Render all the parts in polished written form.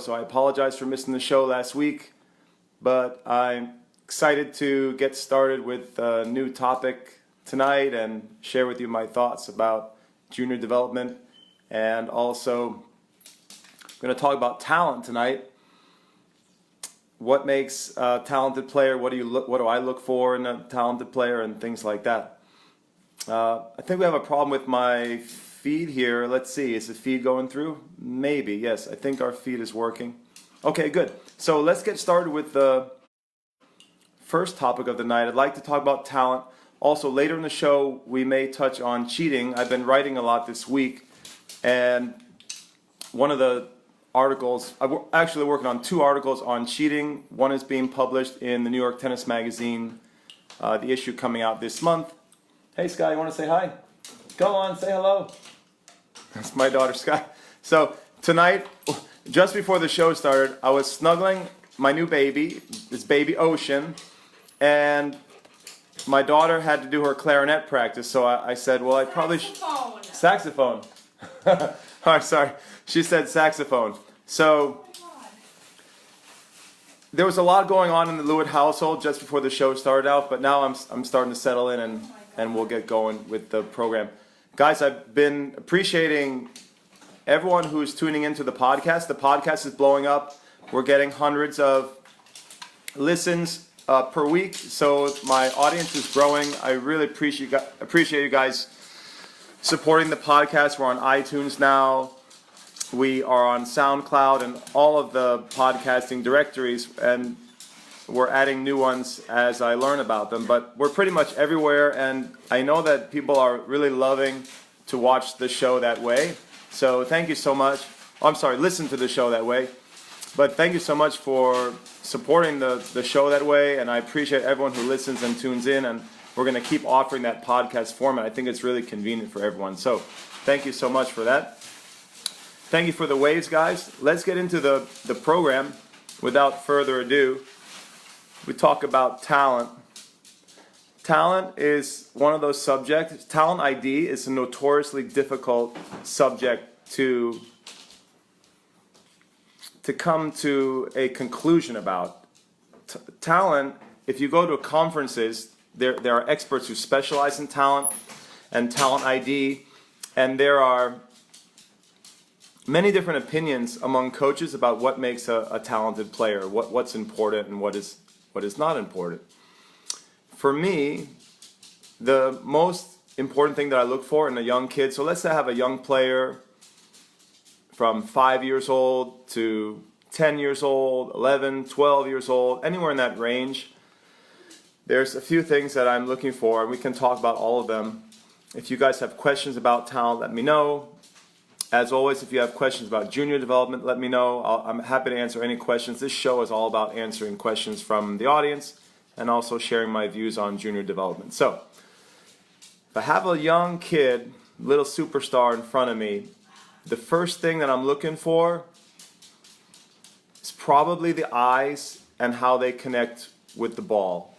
So I apologize for missing the show last week, but I'm excited to get started with a new topic tonight and share with you my thoughts about junior development. And also, I'm going to talk about talent tonight. What makes a talented player? What do I look for in a talented player, and things like that. I think we have a problem with my feed here. Let's see, is the feed going through? Maybe, yes, I think our feed is working. Okay, good. So let's get started with the first topic of the night. I'd like to talk about talent. Also, later in the show, we may touch on cheating. I've been writing a lot this week, and one of the articles, I'm actually working on 2 articles on cheating. One is being published in the New York Tennis Magazine, the issue coming out this month. Hey, Sky, you want to say hi? Go on, say hello. That's my daughter, Sky. So tonight, just before the show started, I was snuggling my new baby, this baby Ocean, and my daughter had to do her clarinet practice, so I said, well, I probably should... Saxophone. All right, sorry. She said saxophone. So there was a lot going on in the Lewitt household just before the show started out, but now I'm starting to settle in, and we'll get going with the program. Guys, I've been appreciating everyone who's tuning into the podcast. The podcast is blowing up. We're getting hundreds of listens per week, so my audience is growing. I really appreciate you guys supporting the podcast. We're on iTunes now. We are on SoundCloud and all of the podcasting directories, and we're adding new ones as I learn about them. But we're pretty much everywhere, and I know that people are really loving to watch the show that way. So thank you so much. Listen to the show that way. But thank you so much for supporting the show that way, and I appreciate everyone who listens and tunes in, and we're going to keep offering that podcast format. I think it's really convenient for everyone. So thank you so much for that. Thank you for the waves, guys. Let's get into the program. Without further ado, we talk about talent. Talent is one of those subjects. Talent ID is a notoriously difficult subject to come to a conclusion about. Talent, if you go to conferences, there are experts who specialize in talent and talent ID, and there are many different opinions among coaches about what makes a talented player, what's important and what is not important. For me, the most important thing that I look for in a young kid, so let's say I have a young player from 5 years old to 10 years old, 11, 12 years old, anywhere in that range. There's a few things that I'm looking for, and we can talk about all of them. If you guys have questions about talent, let me know. As always, if you have questions about junior development, let me know. I'm happy to answer any questions. This show is all about answering questions from the audience and also sharing my views on junior development. So, if I have a young kid, little superstar in front of me, the first thing that I'm looking for is probably the eyes and how they connect with the ball.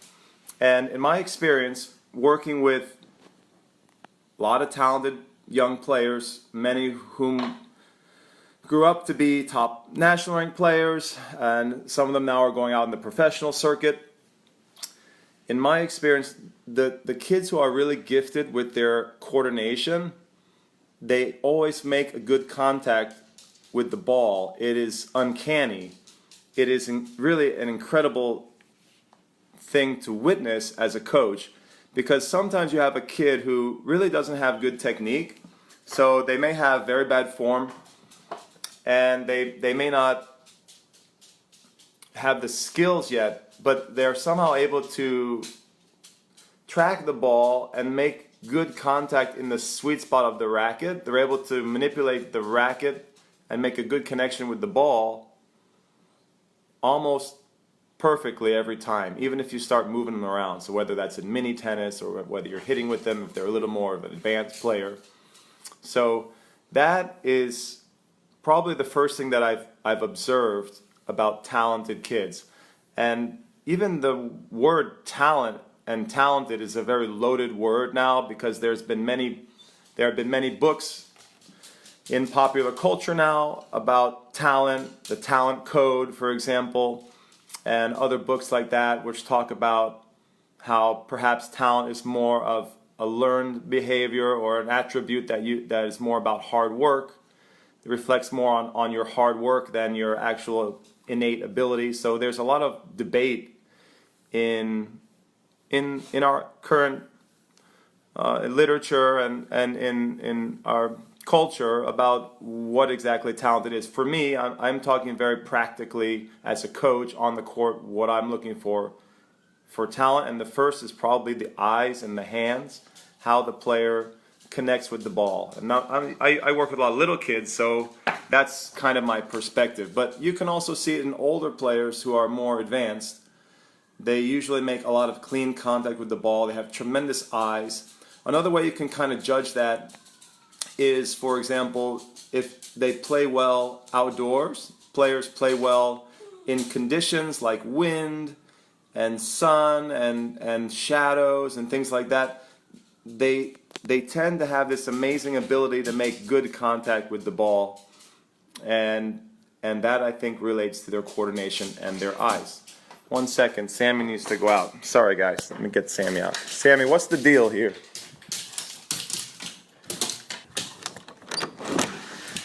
And in my experience, working with a lot of talented young players, many whom grew up to be top national ranked players, and some of them now are going out in the professional circuit. In my experience, the kids who are really gifted with their coordination, they always make a good contact with the ball. It is uncanny. It is really an incredible thing to witness as a coach, because sometimes you have a kid who really doesn't have good technique, so they may have very bad form, and they may not have the skills yet, but they're somehow able to track the ball and make good contact in the sweet spot of the racket. They're able to manipulate the racket and make a good connection with the ball almost perfectly every time, even if you start moving them around. So whether that's in mini tennis or whether you're hitting with them, if they're a little more of an advanced player. So that is probably the first thing that I've observed about talented kids. And even the word talent and talented is a very loaded word now, because there have been many books in popular culture now about talent, the talent code, for example, and other books like that, which talk about how perhaps talent is more of a learned behavior or an attribute that is more about hard work. It reflects more on your hard work than your actual innate ability. So there's a lot of debate in our current literature and in our culture about what exactly talent it is. For me, I'm talking very practically as a coach on the court, what I'm looking for talent. And the first is probably the eyes and the hands, how the player connects with the ball. And now, I work with a lot of little kids, so that's kind of my perspective. But you can also see it in older players who are more advanced. They usually make a lot of clean contact with the ball. They have tremendous eyes. Another way you can kind of judge that is, for example, if they play well outdoors. Players play well in conditions like wind and sun and shadows and things like that. They tend to have this amazing ability to make good contact with the ball, and that I think relates to their coordination and their eyes. 1 second, Sammy needs to go out. Sorry guys, let me get Sammy out. Sammy, what's the deal here?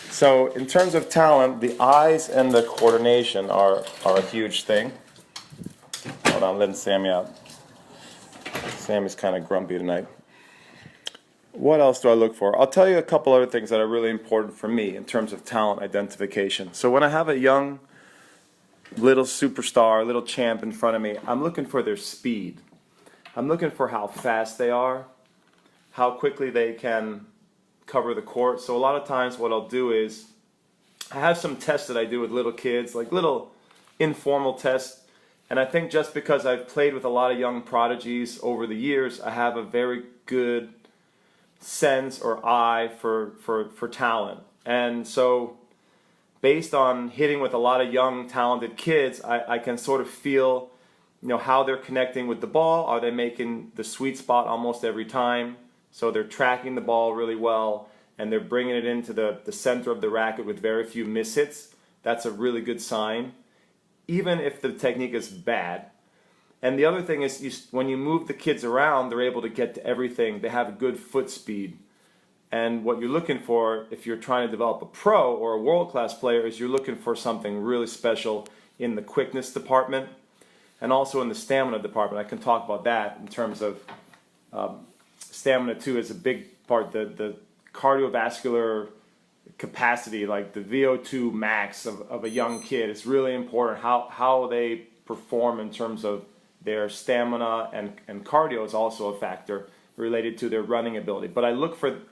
So in terms of talent, the eyes and the coordination are a huge thing. Hold on, I'm letting Sammy out. Sammy's kind of grumpy tonight. What else do I look for? I'll tell you a couple other things that are really important for me in terms of talent identification. So when I have a young little superstar, little champ in front of me, I'm looking for their speed. I'm looking for how fast they are, how quickly they can cover the court. So a lot of times what I'll do is I have some tests that I do with little kids, like little informal tests. And I think just because I've played with a lot of young prodigies over the years, I have a very good sense or eye for talent. And so based on hitting with a lot of young talented kids, I can sort of feel, how they're connecting with the ball. Are they making the sweet spot almost every time? So they're tracking the ball really well and they're bringing it into the center of the racket with very few mishits. That's a really good sign, even if the technique is bad. And the other thing is, when you move the kids around, they're able to get to everything. They have a good foot speed. And what you're looking for, if you're trying to develop a pro or a world-class player, is you're looking for something really special in the quickness department and also in the stamina department. I can talk about that in terms of stamina too is a big part. The cardiovascular capacity, like the VO2 max of a young kid, is really important. How they perform in terms of their stamina and cardio is also a factor related to their running ability. But I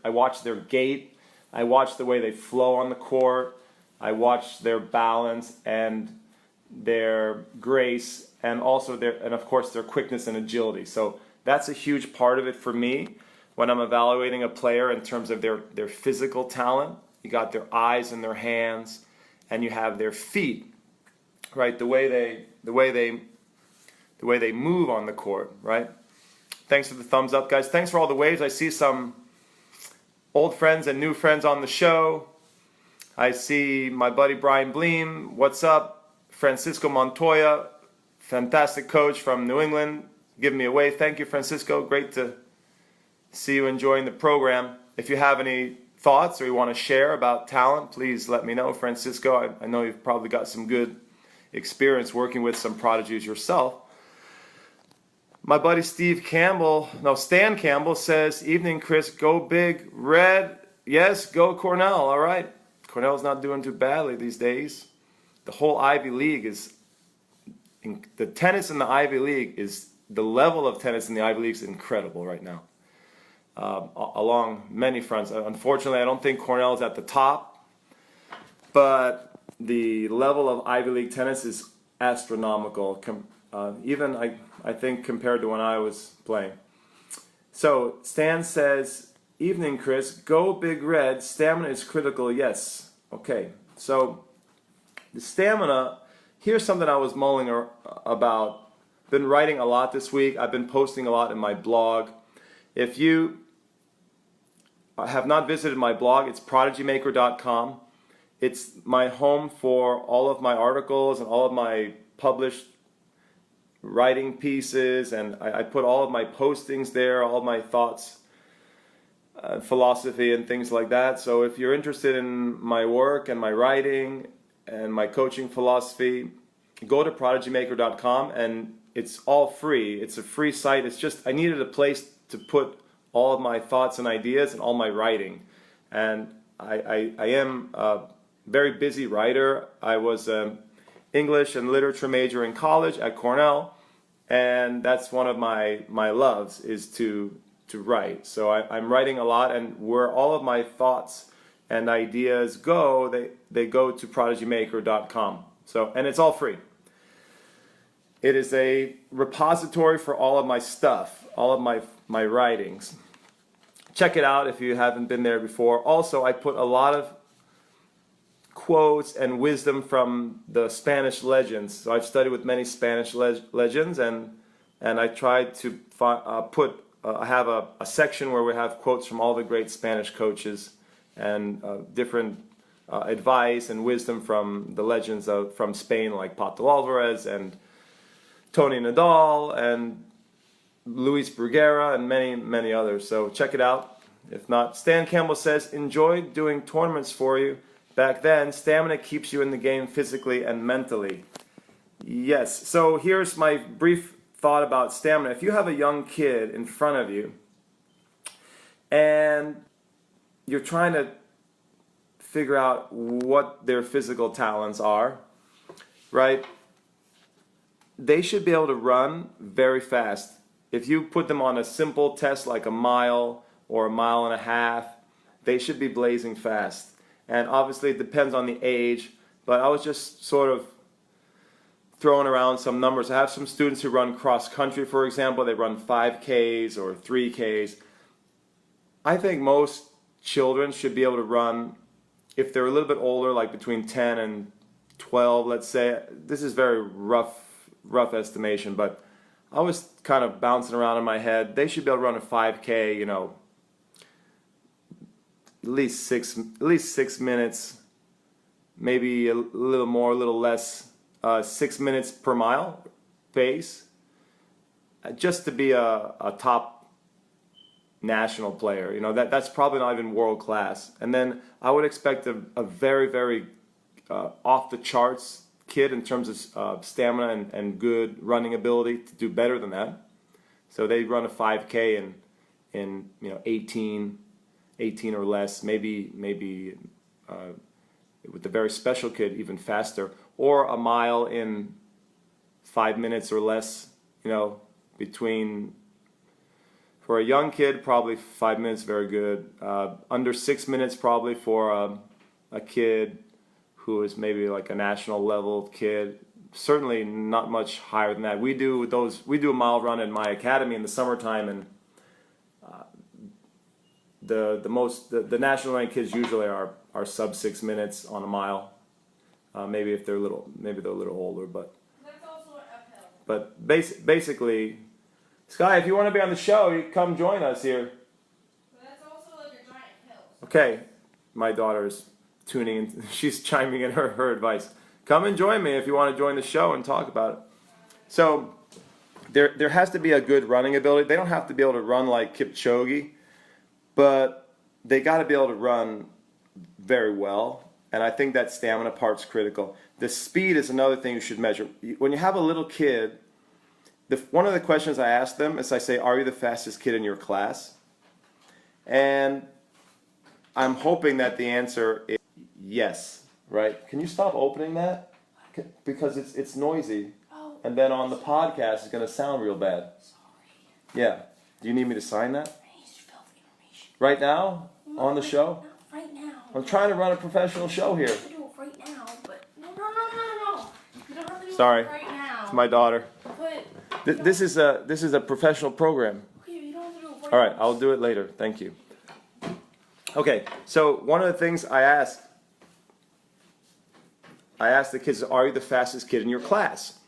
watch their gait, I watch the way they flow on the court, I watch their balance and their grace, and also of course their quickness and agility. So that's a huge part of it for me when I'm evaluating a player in terms of their physical talent. You got their eyes and their hands, and you have their feet, right? The way they move on the court, right? Thanks for the thumbs up, guys. Thanks for all the waves. I see some old friends and new friends on the show. I see my buddy Brian Bleem. What's up? Francisco Montoya, fantastic coach from New England, giving me a wave. Thank you, Francisco. Great to see you enjoying the program. If you have any thoughts or you want to share about talent, please let me know, Francisco. I know you've probably got some good experience working with some prodigies yourself. My buddy Stan Campbell says, evening, Chris, go big red. Yes, go Cornell. All right. Cornell's not doing too badly these days. The whole Ivy League the tennis in the Ivy League the level of tennis in the Ivy League is incredible right now. Along many fronts. Unfortunately, I don't think Cornell is at the top, but the level of Ivy League tennis is astronomical, even I think compared to when I was playing. So Stan says, evening, Chris, go big red, stamina is critical, yes. Okay, so the stamina, here's something I was mulling about. Been writing a lot this week. I've been posting a lot in my blog. have not visited my blog, it's prodigymaker.com. It's my home for all of my articles and all of my published writing pieces, and I put all of my postings there, all of my thoughts, philosophy and things like that. So if you're interested in my work and my writing and my coaching philosophy, go to prodigymaker.com, and it's all free. It's a free site. It's just I needed a place to put all of my thoughts and ideas and all my writing. And I am a very busy writer. I was an English and literature major in college at Cornell, and that's one of my loves is to write. So I'm writing a lot, and where all of my thoughts and ideas go, they go to prodigymaker.com. So, and it's all free. It is a repository for all of my stuff, all of my writings. Check it out if you haven't been there before. Also, I put a lot of quotes and wisdom from the Spanish legends. So I've studied with many Spanish legends, and I tried to have a section where we have quotes from all the great Spanish coaches and different advice and wisdom from the legends from Spain, like Pato Alvarez and Tony Nadal and Luis Bruguera and many, many others. So check it out. If not, Stan Campbell says, enjoyed doing tournaments for you. Back then, stamina keeps you in the game physically and mentally. Yes, so here's my brief thought about stamina. If you have a young kid in front of you and you're trying to figure out what their physical talents are, right? They should be able to run very fast. If you put them on a simple test like a mile or a mile and a half, they should be blazing fast. And obviously it depends on the age, but I was just sort of throwing around some numbers. I have some students who run cross country, for example. They run 5Ks or 3Ks. I think most children should be able to run, if they're a little bit older, like between 10 and 12, let's say. This is very rough estimation, but I was kind of bouncing around in my head. They should be able to run a 5K, you know, at least six minutes, maybe a little more, a little less, 6 minutes per mile pace, just to be a top national player. You know, that's probably not even world class. And then I would expect a very, very off the charts kid in terms of stamina and good running ability to do better than that. So they run a 5K in 18 or less, maybe with the very special kid even faster, or a mile in 5 minutes or less. You know, for a young kid, probably 5 minutes, very good. Under 6 minutes probably for a kid who is maybe like a national level kid. Certainly not much higher than that. We do a mile run in my academy in the summertime, and the national ranked kids usually are sub 6 minutes on a mile. Maybe they're a little older, but that's also uphill. But basically, Sky, if you want to be on the show, you come join us here. But that's also like a giant hill. Okay, my daughter's tuning in. She's chiming in her advice. Come and join me if you want to join the show and talk about it. So there has to be a good running ability. They don't have to be able to run like Kipchoge, but they got to be able to run very well. And I think that stamina part's critical. The speed is another thing you should measure. When you have a little kid, one of the questions I ask them is I say, are you the fastest kid in your class? And I'm hoping that the answer is yes, right? Can you stop opening that? Because it's noisy. Oh. And then on the podcast, it's going to sound real bad. Sorry. Yeah. Do you need me to sign that? I need to fill the information. Right now? On the show? Not right now. I'm trying to run a professional show here. You have to do it right now, but no. You don't have to do Sorry. it right now. It's my daughter. But This is a professional program. okay, you don't have to do it right All right, now. I'll do it later. Thank you. Okay, so one of the things I asked the kids, are you the fastest kid in your class?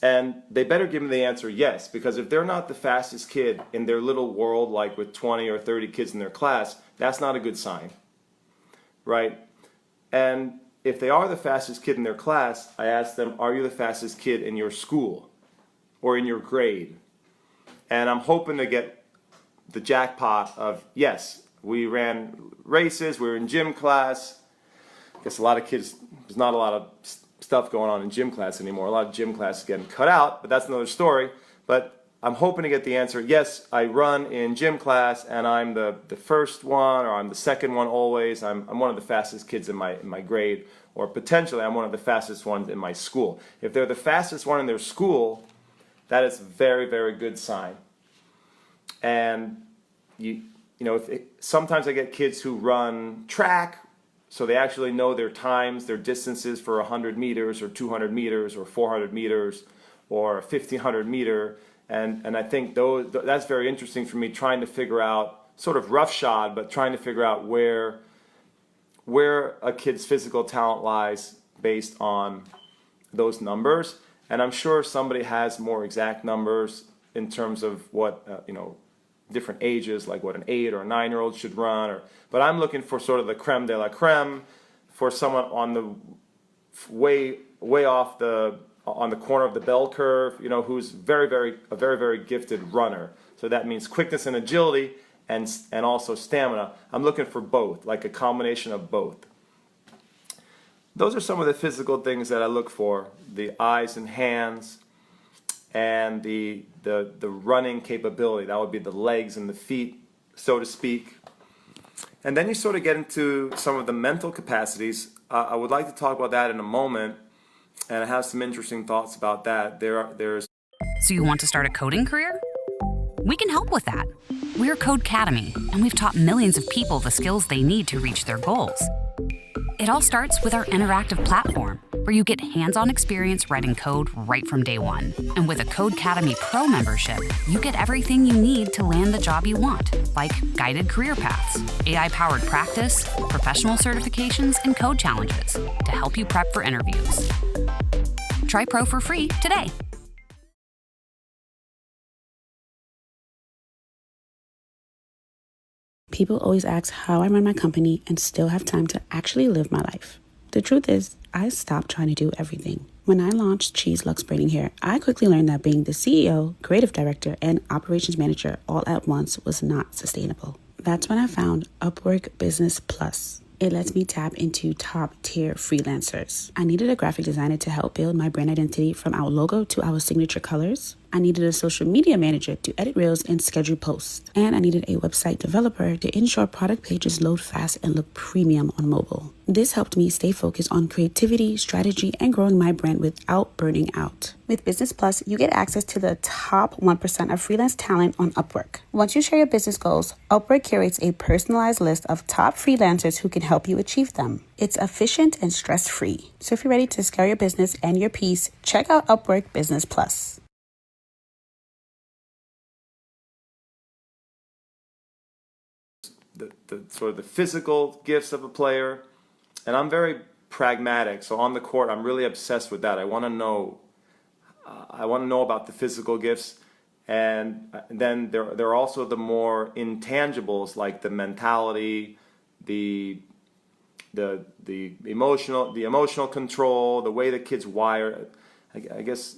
And they better give me the answer yes, because if they're not the fastest kid in their little world, like with 20 or 30 kids in their class, that's not a good sign, right? And if they are the fastest kid in their class, I ask them, are you the fastest kid in your school or in your grade? And I'm hoping to get the jackpot of, yes, we ran races, we were in gym class. I guess a lot of kids, there's not a lot of stuff going on in gym class anymore. A lot of gym class is getting cut out, but that's another story. But I'm hoping to get the answer, yes, I run in gym class and I'm the first one, or I'm the second one always. I'm one of the fastest kids in my grade, or potentially I'm one of the fastest ones in my school. If they're the fastest one in their school, that is a very, very good sign. And sometimes I get kids who run track, so they actually know their times, their distances for 100 meters or 200 meters or 400 meters or 1500 meter. And I think that's very interesting for me, trying to figure out, sort of roughshod, but trying to figure out where a kid's physical talent lies based on those numbers. And I'm sure somebody has more exact numbers in terms of what, different ages, like what an 8 or a 9-year-old should run. But I'm looking for sort of the creme de la creme, for someone on the way off on the corner of the bell curve, who's a very, very gifted runner. So that means quickness and agility and also stamina. I'm looking for both, like a combination of both. Those are some of the physical things that I look for: the eyes and hands, and the running capability. That would be the legs and the feet, so to speak. And then you sort of get into some of the mental capacities. I would like to talk about that in a moment, and I have some interesting thoughts about that. So you want to start a coding career? We can help with that. We're Codeacademy, and we've taught millions of people the skills they need to reach their goals. It all starts with our interactive platform, where you get hands-on experience writing code right from day one. And with a Codeacademy Pro membership, you get everything you need to land the job you want, like guided career paths, AI-powered practice, professional certifications, and code challenges to help you prep for interviews. Try Pro for free today. People always ask how I run my company and still have time to actually live my life. The truth is, I stopped trying to do everything. When I launched Cheese Luxe Braiding Hair, I quickly learned that being the CEO, creative director, and operations manager all at once was not sustainable. That's when I found Upwork Business Plus. It lets me tap into top-tier freelancers. I needed a graphic designer to help build my brand identity from our logo to our signature colors. I needed a social media manager to edit reels and schedule posts. And I needed a website developer to ensure product pages load fast and look premium on mobile. This helped me stay focused on creativity, strategy, and growing my brand without burning out. With Business Plus, you get access to the top 1% of freelance talent on Upwork. Once you share your business goals, Upwork curates a personalized list of top freelancers who can help you achieve them. It's efficient and stress-free. So if you're ready to scale your business and your piece, check out Upwork Business Plus. The sort of the physical gifts of a player, and I'm very pragmatic. So on the court, I'm really obsessed with that. I want to know about the physical gifts, and then there are also the more intangibles, like the mentality, the emotional control, the way the kids wire. I guess,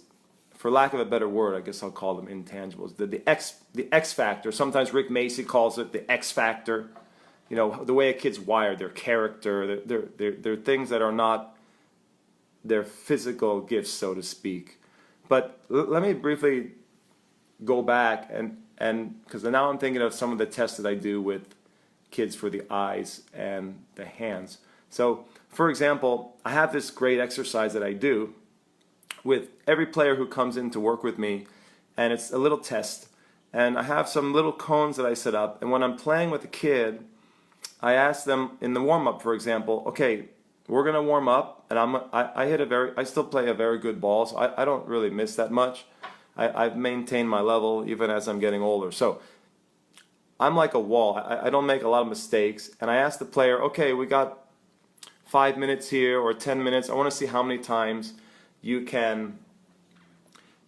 for lack of a better word, I guess I'll call them intangibles. The X factor. Sometimes Rick Macy calls it the X factor. The way a kid's wired, their character. They're things that are not their physical gifts, so to speak. But let me briefly go back and because now I'm thinking of some of the tests that I do with kids for the eyes and the hands. So, for example, I have this great exercise that I do with every player who comes in to work with me, and it's a little test. And I have some little cones that I set up, and when I'm playing with a kid, I ask them in the warm-up, for example, okay, we're going to warm up, and I still play a very good ball, so I don't really miss that much. I've maintained my level even as I'm getting older. So I'm like a wall. I don't make a lot of mistakes, and I ask the player, okay, we got 5 minutes here or 10 minutes. I want to see how many times you can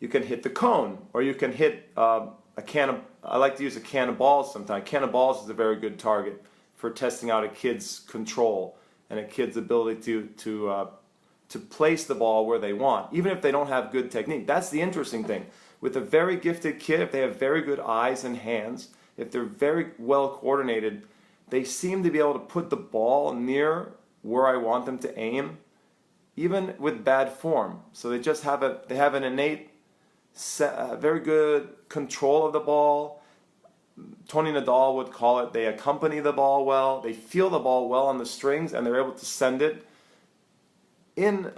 hit the cone, or you can hit a can of. I like to use a can of balls sometimes. A can of balls is a very good target for testing out a kid's control and a kid's ability to place the ball where they want, even if they don't have good technique. That's the interesting thing. With a very gifted kid, if they have very good eyes and hands, if they're very well coordinated, they seem to be able to put the ball near where I want them to aim, even with bad form. So they just have an innate, very good control of the ball. Tony Nadal would call it, they accompany the ball well, they feel the ball well on the strings, and they're able to send it in,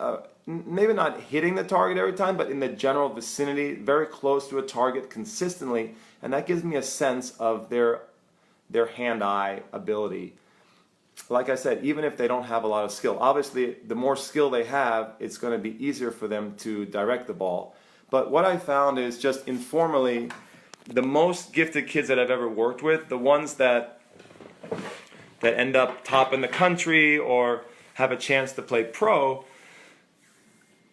maybe not hitting the target every time, but in the general vicinity, very close to a target consistently, and that gives me a sense of their hand-eye ability. Like I said, even if they don't have a lot of skill, obviously the more skill they have, it's going to be easier for them to direct the ball. But what I found is, just informally, the most gifted kids that I've ever worked with, the ones that end up top in the country or have a chance to play pro,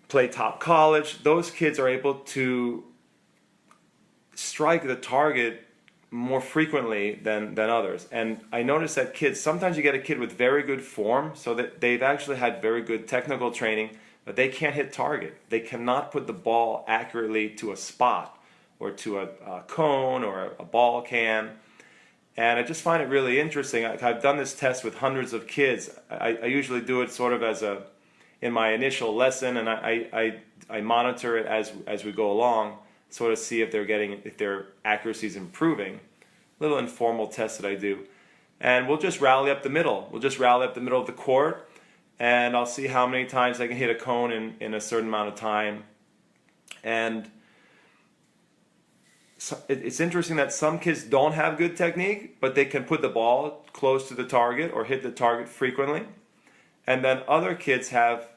play top college, those kids are able to strike the target more frequently than others. And I noticed that kids, sometimes you get a kid with very good form, so that they've actually had very good technical training, but they can't hit target. They cannot put the ball accurately to a spot or to a cone or a ball can. And I just find it really interesting. I've done this test with hundreds of kids. I usually do it sort of in my initial lesson, and I monitor it as we go along, sort of see if their accuracy is improving. Little informal test that I do. And we'll just rally up the middle. We'll just rally up the middle of the court, and I'll see how many times I can hit a cone in a certain amount of time. And so it's interesting that some kids don't have good technique, but they can put the ball close to the target or hit the target frequently. And then other kids have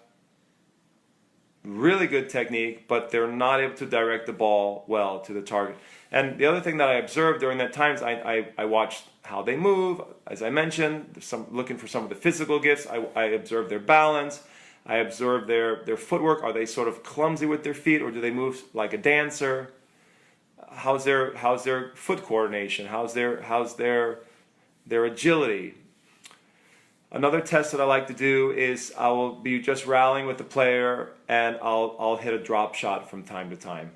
really good technique, but they're not able to direct the ball well to the target. And the other thing that I observed during that time is I watched how they move. As I mentioned, looking for some of the physical gifts. I observed their balance. I observed their footwork. Are they sort of clumsy with their feet, or do they move like a dancer? How's their foot coordination? How's their agility? Another test that I like to do is I will be just rallying with the player, and I'll hit a drop shot from time to time,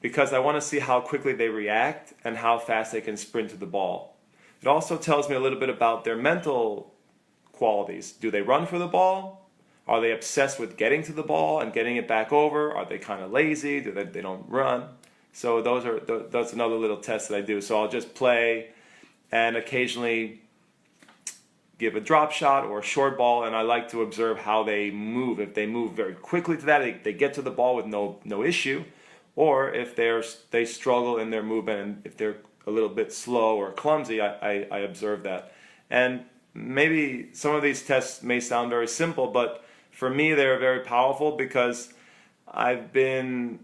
because I want to see how quickly they react and how fast they can sprint to the ball. It also tells me a little bit about their mental qualities. Do they run for the ball? Are they obsessed with getting to the ball and getting it back over? Are they kind of lazy? They don't run? So that's another little test that I do. So I'll just play and occasionally give a drop shot or a short ball, and I like to observe how they move. If they move very quickly to that, they get to the ball with no issue, or if they struggle in their movement, and if they're a little bit slow or clumsy, I observe that. And maybe some of these tests may sound very simple, but for me they're very powerful, because I've been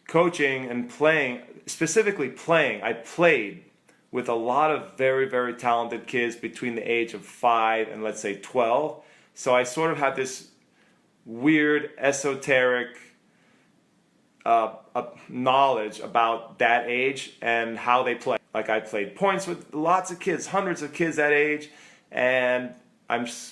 coaching and playing, specifically playing. I played with a lot of very, very talented kids between the age of 5 and, let's say, 12. So I sort of have this weird, esoteric knowledge about that age and how they play. Like, I played points with lots of kids, hundreds of kids that age, and I think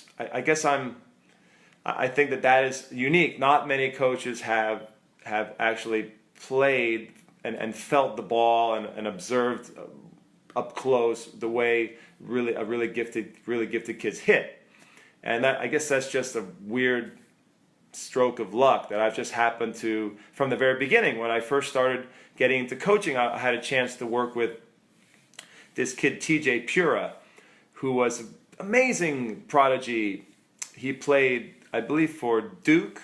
that is unique. Not many coaches have actually played and felt the ball and observed up close the way really gifted kids hit. And I guess that's just a weird stroke of luck that I've just happened to, from the very beginning, when I first started getting into coaching, I had a chance to work with this kid TJ Pura, who was an amazing prodigy. He played, I believe, for Duke,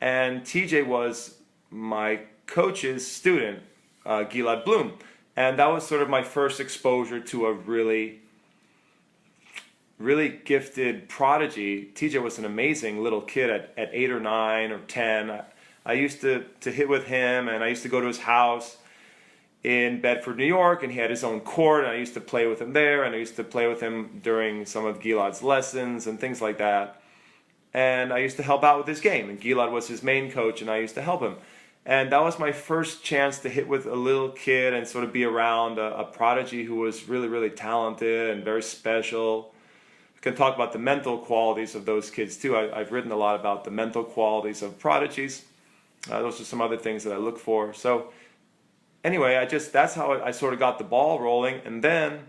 and TJ was my coach's student, Gilad Bloom. And that was sort of my first exposure to a really gifted prodigy. TJ was an amazing little kid at 8 or 9 or 10. I used to hit with him, and I used to go to his house in Bedford, New York, and he had his own court, and I used to play with him there, and I used to play with him during some of Gilad's lessons and things like that. And I used to help out with his game, and Gilad was his main coach, and I used to help him. And that was my first chance to hit with a little kid and sort of be around a prodigy who was really, really talented and very special. We can talk about the mental qualities of those kids too. I've written a lot about the mental qualities of prodigies. Those are some other things that I look for. So anyway, that's how I sort of got the ball rolling. And then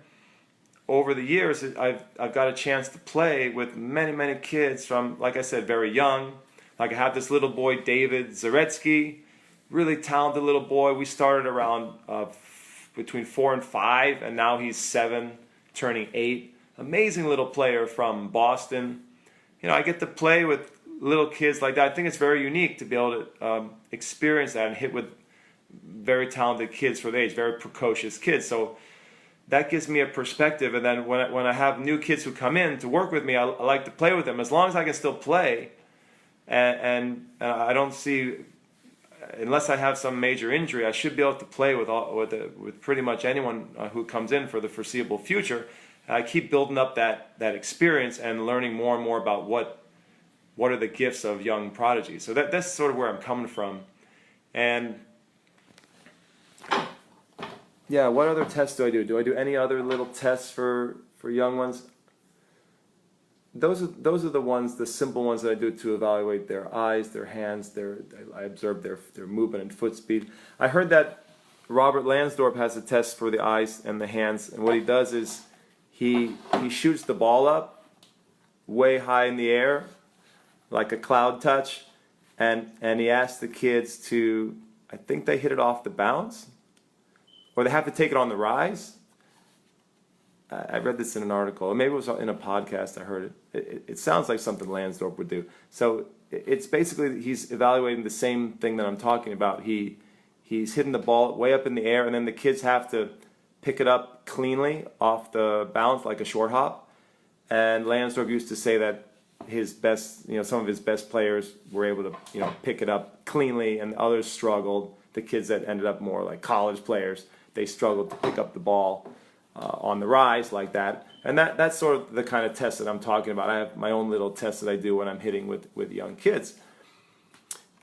over the years, I've got a chance to play with many, many kids from, like I said, very young. Like I have this little boy, David Zaretsky, really talented little boy. We started around between 4 and 5, and now he's 7, turning 8. Amazing little player from Boston. You know, I get to play with little kids like that. I think it's very unique to be able to experience that and hit with very talented kids for their age, very precocious kids. So that gives me a perspective. And then when I have new kids who come in to work with me, I like to play with them as long as I can still play. And I don't see, unless I have some major injury, I should be able to play with pretty much anyone who comes in for the foreseeable future. I keep building up that experience and learning more and more about what are the gifts of young prodigies. So that's sort of where I'm coming from. And yeah, what other tests do I do? Do I do any other little tests for young ones? Those are the ones, the simple ones that I do to evaluate their eyes, their hands, I observe their movement and foot speed. I heard that Robert Lansdorp has a test for the eyes and the hands, and what he does is he shoots the ball up way high in the air, like a cloud touch, and he asks the kids to, I think they hit it off the bounce, or they have to take it on the rise. I read this in an article, or maybe it was in a podcast I heard it. It sounds like something Lansdorp would do. So it's basically, he's evaluating the same thing that I'm talking about. He's hitting the ball way up in the air, and then the kids have to pick it up cleanly off the bounce like a short hop. And Lansdorp used to say that some of his best players were able to, pick it up cleanly, and others struggled. The kids that ended up more like college players, they struggled to pick up the ball on the rise like that. And that's sort of the kind of test that I'm talking about. I have my own little test that I do when I'm hitting with young kids.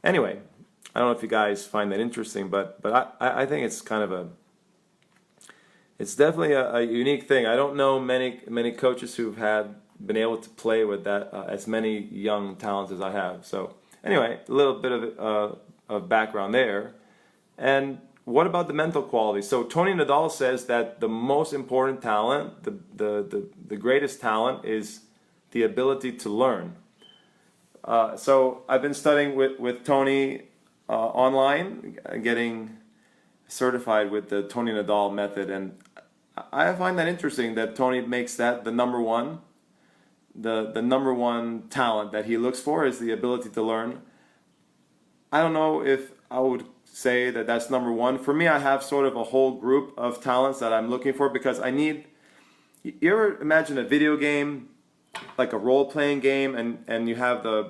Anyway, I don't know if you guys find that interesting, but I think it's kind of it's definitely a unique thing. I don't know many coaches who've been able to play with that as many young talents as I have. So anyway, a little bit of background there. And what about the mental qualities? So Tony Nadal says that the most important talent, the greatest talent, is the ability to learn. So I've been studying with Tony online, getting certified with the Tony Nadal method, and I find that interesting that Tony makes that the number one. The number one talent that he looks for is the ability to learn. I don't know if I would say that that's number one. For me, I have sort of a whole group of talents that I'm looking for, because you ever imagine a video game, like a role-playing game, and you have I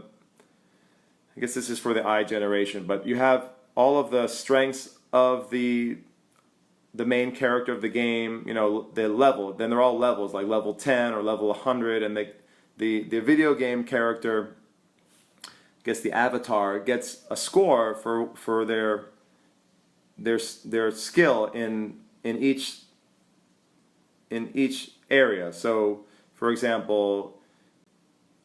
guess this is for the I generation, but you have all of the strengths of the main character of the game, the level, then they're all levels, like level 10 or level 100, and the video game character, I guess the avatar, gets a score for their skill in each area. So, for example,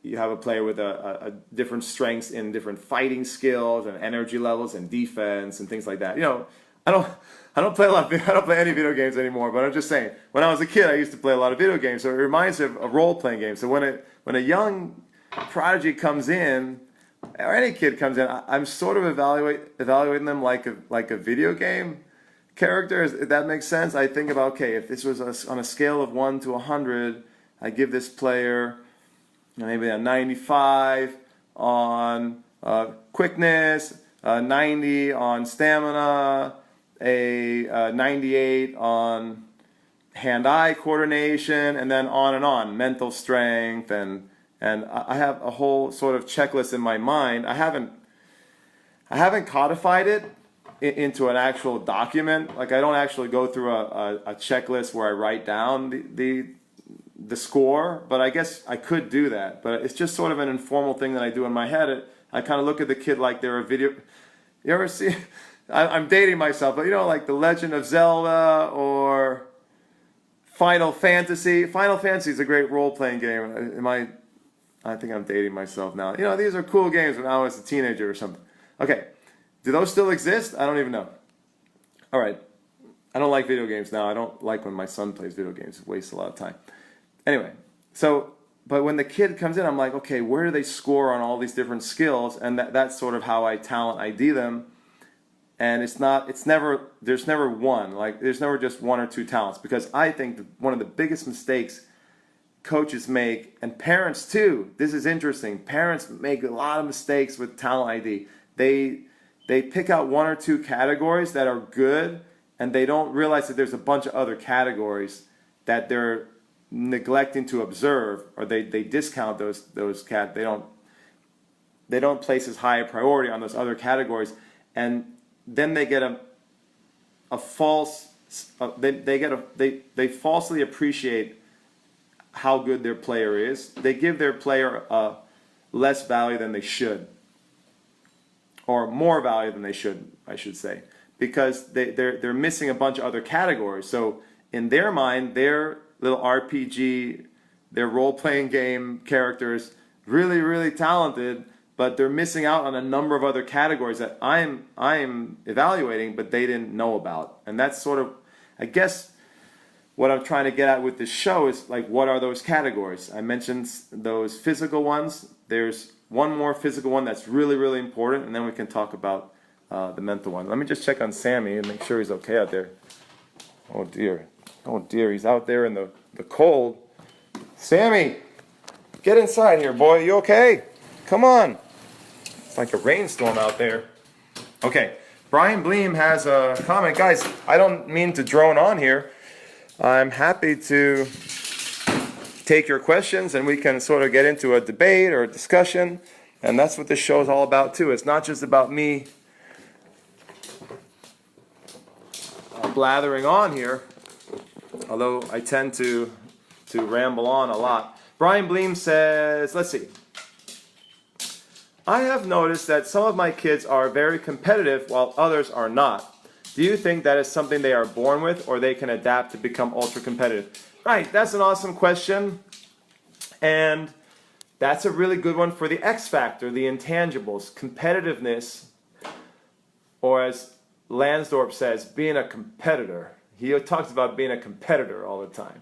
you have a player with a different strengths in different fighting skills and energy levels and defense and things like that. I don't play I don't play any video games anymore, but I'm just saying, when I was a kid, I used to play a lot of video games. So it reminds me of a role-playing game. So when a young prodigy comes in, or any kid comes in, I'm sort of evaluating them like a video game character. If that makes sense. I think about, okay, if this was on a scale of 1 to 100, I give this player maybe a 95 on quickness, 90 on stamina, a 98 on hand-eye coordination, and then on, mental strength, and I have a whole sort of checklist in my mind. I haven't codified it into an actual document. Like, I don't actually go through a checklist where I write down the score, but I guess I could do that. But it's just sort of an informal thing that I do in my head. I kind of look at the kid like they're a video. You ever see? I'm dating myself, but you know, like The Legend of Zelda or Final Fantasy. Final Fantasy is a great role-playing game. I think I'm dating myself now. You know, these are cool games when I was a teenager or something. Okay, do those still exist? I don't even know. All right, I don't like video games now. I don't like when my son plays video games. It wastes a lot of time. Anyway, but when the kid comes in, I'm like, okay, where do they score on all these different skills? And that's sort of how I talent ID them. And there's never one. Like, there's never just one or two talents. Because I think that one of the biggest mistakes coaches make, and parents too, this is interesting, parents make a lot of mistakes with talent ID. They pick out one or two categories that are good, and they don't realize that there's a bunch of other categories that they're neglecting to observe, or they discount those they don't place as high a priority on those other categories, and then they get a false they falsely appreciate how good their player is. They give their player less value than they should, or more value than they should, I should say, because they're missing a bunch of other categories. So in their mind, their little RPG, their role-playing game characters, really, really talented, but they're missing out on a number of other categories that I'm evaluating, but they didn't know about. And that's sort of, I guess, what I'm trying to get at with this show is, like, what are those categories? I mentioned those physical ones. There's one more physical one that's really, really important, and then we can talk about the mental one. Let me just check on Sammy and make sure he's okay out there. Oh dear, he's out there in the cold. Sammy, get inside here, boy. You okay? Come on. It's like a rainstorm out there. Okay, Brian Bleem has a comment. Guys, I don't mean to drone on here. I'm happy to take your questions, and we can sort of get into a debate or a discussion, and that's what this show is all about too. It's not just about me blathering on here, although I tend to ramble on a lot. Brian Bleem says, let's see. I have noticed that some of my kids are very competitive while others are not. Do you think that is something they are born with, or they can adapt to become ultra competitive? Right, that's an awesome question. And that's a really good one for the X factor, the intangibles, competitiveness, or as Lansdorp says, being a competitor. He talks about being a competitor all the time.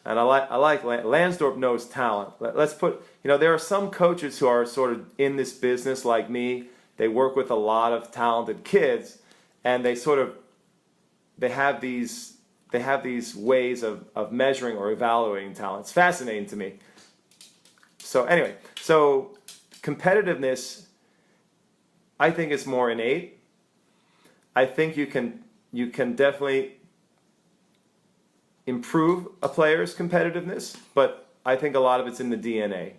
And I like Lansdorp knows talent. Let's put, there are some coaches who are sort of in this business like me. They work with a lot of talented kids, and they have these ways of measuring or evaluating talent. It's fascinating to me. So anyway, competitiveness, I think, is more innate. I think you can definitely improve a player's competitiveness, but I think a lot of it's in the DNA.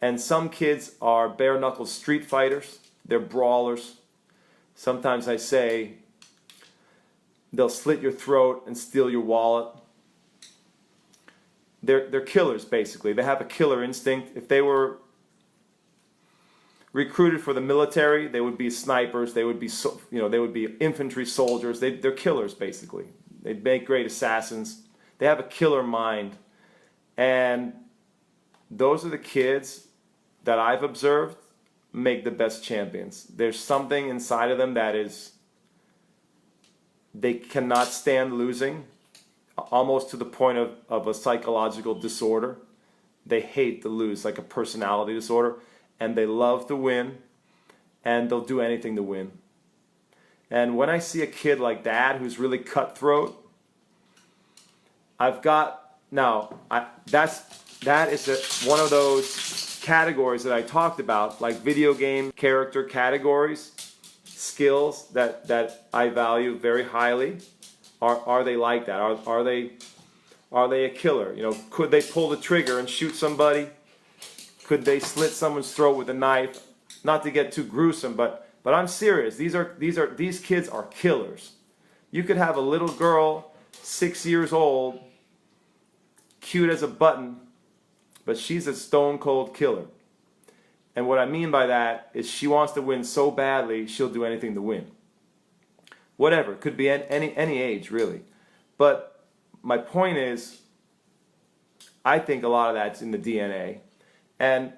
And some kids are bare-knuckle street fighters. They're brawlers. Sometimes I say they'll slit your throat and steal your wallet. They're killers, basically. They have a killer instinct. If they were recruited for the military, they would be snipers. They would be, they would be infantry soldiers. They're killers, basically. They'd make great assassins. They have a killer mind. And those are the kids that I've observed make the best champions. There's something inside of them that is, they cannot stand losing, almost to the point of a psychological disorder. They hate to lose, like a personality disorder, and they love to win, and they'll do anything to win. And when I see a kid like that who's really cutthroat, that is one of those categories that I talked about, like video game character categories, skills that I value very highly. Are they like that? Are they a killer? Could they pull the trigger and shoot somebody? Could they slit someone's throat with a knife? Not to get too gruesome, but I'm serious. These kids are killers. You could have a little girl, 6 years old, cute as a button, but she's a stone cold killer. And what I mean by that is she wants to win so badly, she'll do anything to win. Whatever, could be at any age, really. But my point is, I think a lot of that's in the DNA. And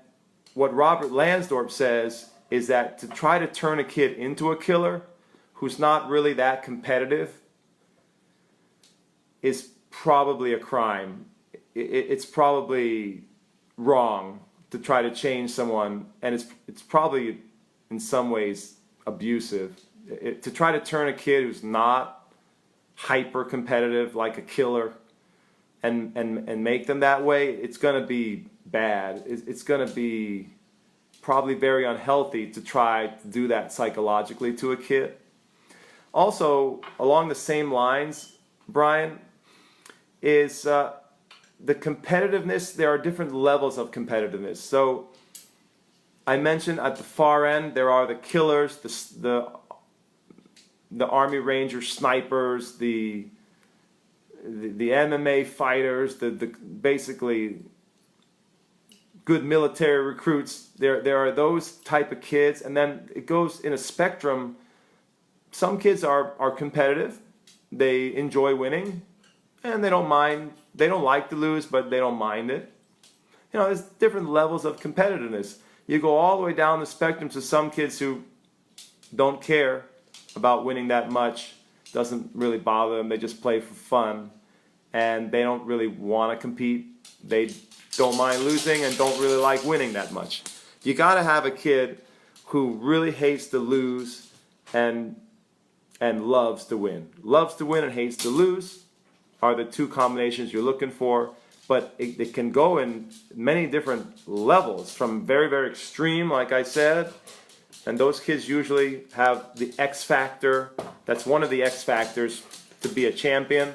what Robert Lansdorp says is that to try to turn a kid into a killer who's not really that competitive is probably a crime. It's probably wrong to try to change someone, and it's probably in some ways abusive. To try to turn a kid who's not hyper competitive like a killer and make them that way, it's going to be bad. It's going to be probably very unhealthy to try to do that psychologically to a kid. Also, along the same lines, Brian, is the competitiveness. There are different levels of competitiveness. So I mentioned at the far end there are the killers, the Army Ranger snipers, the MMA fighters, the basically good military recruits. There are those type of kids, and then it goes in a spectrum. Some kids are competitive. They enjoy winning, and they don't mind. They don't like to lose, but they don't mind it. You know, there's different levels of competitiveness. You go all the way down the spectrum to some kids who don't care about winning that much. Doesn't really bother them. They just play for fun, and they don't really want to compete. They don't mind losing and don't really like winning that much. You got to have a kid who really hates to lose and loves to win. Loves to win and hates to lose are the two combinations you're looking for, but it can go in many different levels, from very, very extreme, like I said, and those kids usually have the X factor. That's one of the X factors to be a champion.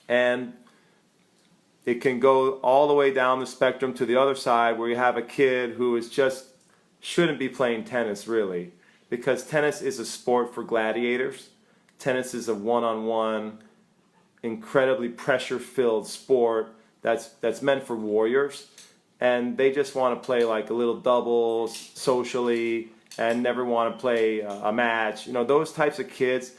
And it can go all the way down the spectrum to the other side, where you have a kid who is just shouldn't be playing tennis, really, because tennis is a sport for gladiators. Tennis is a one-on-one, incredibly pressure-filled sport that's meant for warriors, and they just want to play like a little doubles socially and never want to play a match. You know, those types of kids,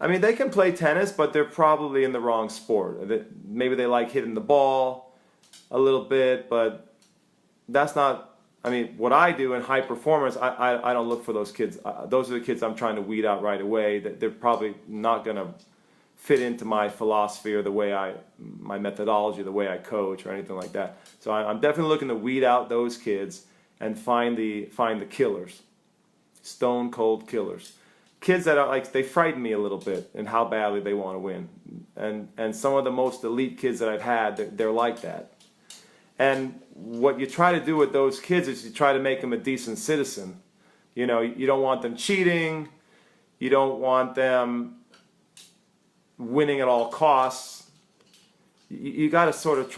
I mean, they can play tennis, but they're probably in the wrong sport. Maybe they like hitting the ball a little bit, but that's not, I mean, what I do in high performance, I don't look for those kids. Those are the kids I'm trying to weed out right away. They're probably not going to fit into my philosophy or my methodology, the way I coach or anything like that. So I'm definitely looking to weed out those kids and find the killers, stone cold killers. Kids that are like, they frighten me a little bit in how badly they want to win. And some of the most elite kids that I've had, they're like that. And what you try to do with those kids is you try to make them a decent citizen. You know, you don't want them cheating. You don't want them winning at all costs. You got to sort of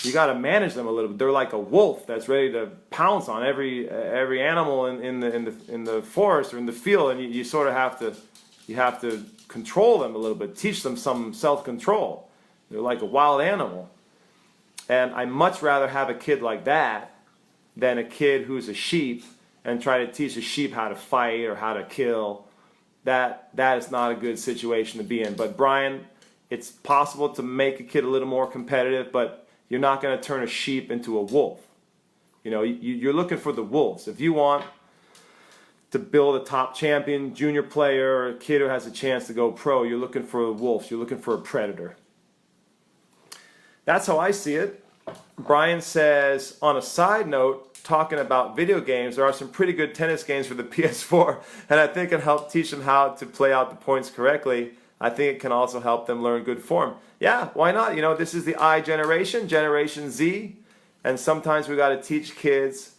you got to manage them a little bit. They're like a wolf that's ready to pounce on every animal in the forest or in the field, and you sort of have to control them a little bit, teach them some self-control. They're like a wild animal. And I much rather have a kid like that than a kid who's a sheep and try to teach a sheep how to fight or how to kill. That is not a good situation to be in. But Brian, it's possible to make a kid a little more competitive, but you're not going to turn a sheep into a wolf. You know, you're looking for the wolves. If you want to build a top champion junior player or a kid who has a chance to go pro, you're looking for the wolves. You're looking for a predator. That's how I see it. Brian says, on a side note, talking about video games, there are some pretty good tennis games for the PS4, and I think it can help teach them how to play out the points correctly. I think it can also help them learn good form. Yeah, why not? You know, this is the I generation, Generation Z, and sometimes we got to teach kids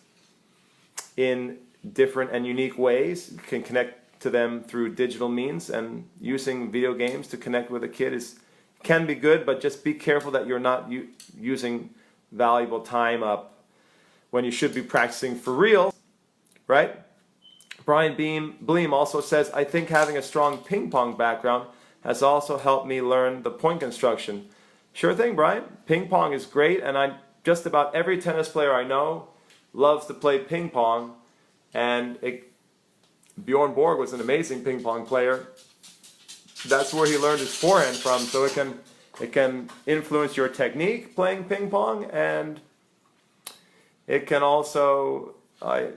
in different and unique ways. You can connect to them through digital means, and using video games to connect with a kid can be good, but just be careful that you're not using valuable time up when you should be practicing for real, right? Brian Bleem also says, I think having a strong ping pong background has also helped me learn the point construction. Sure thing, Brian. Ping pong is great, and I just about every tennis player I know loves to play ping pong, and Bjorn Borg was an amazing ping pong player. That's where he learned his forehand from, so it can influence your technique playing ping pong, and it can also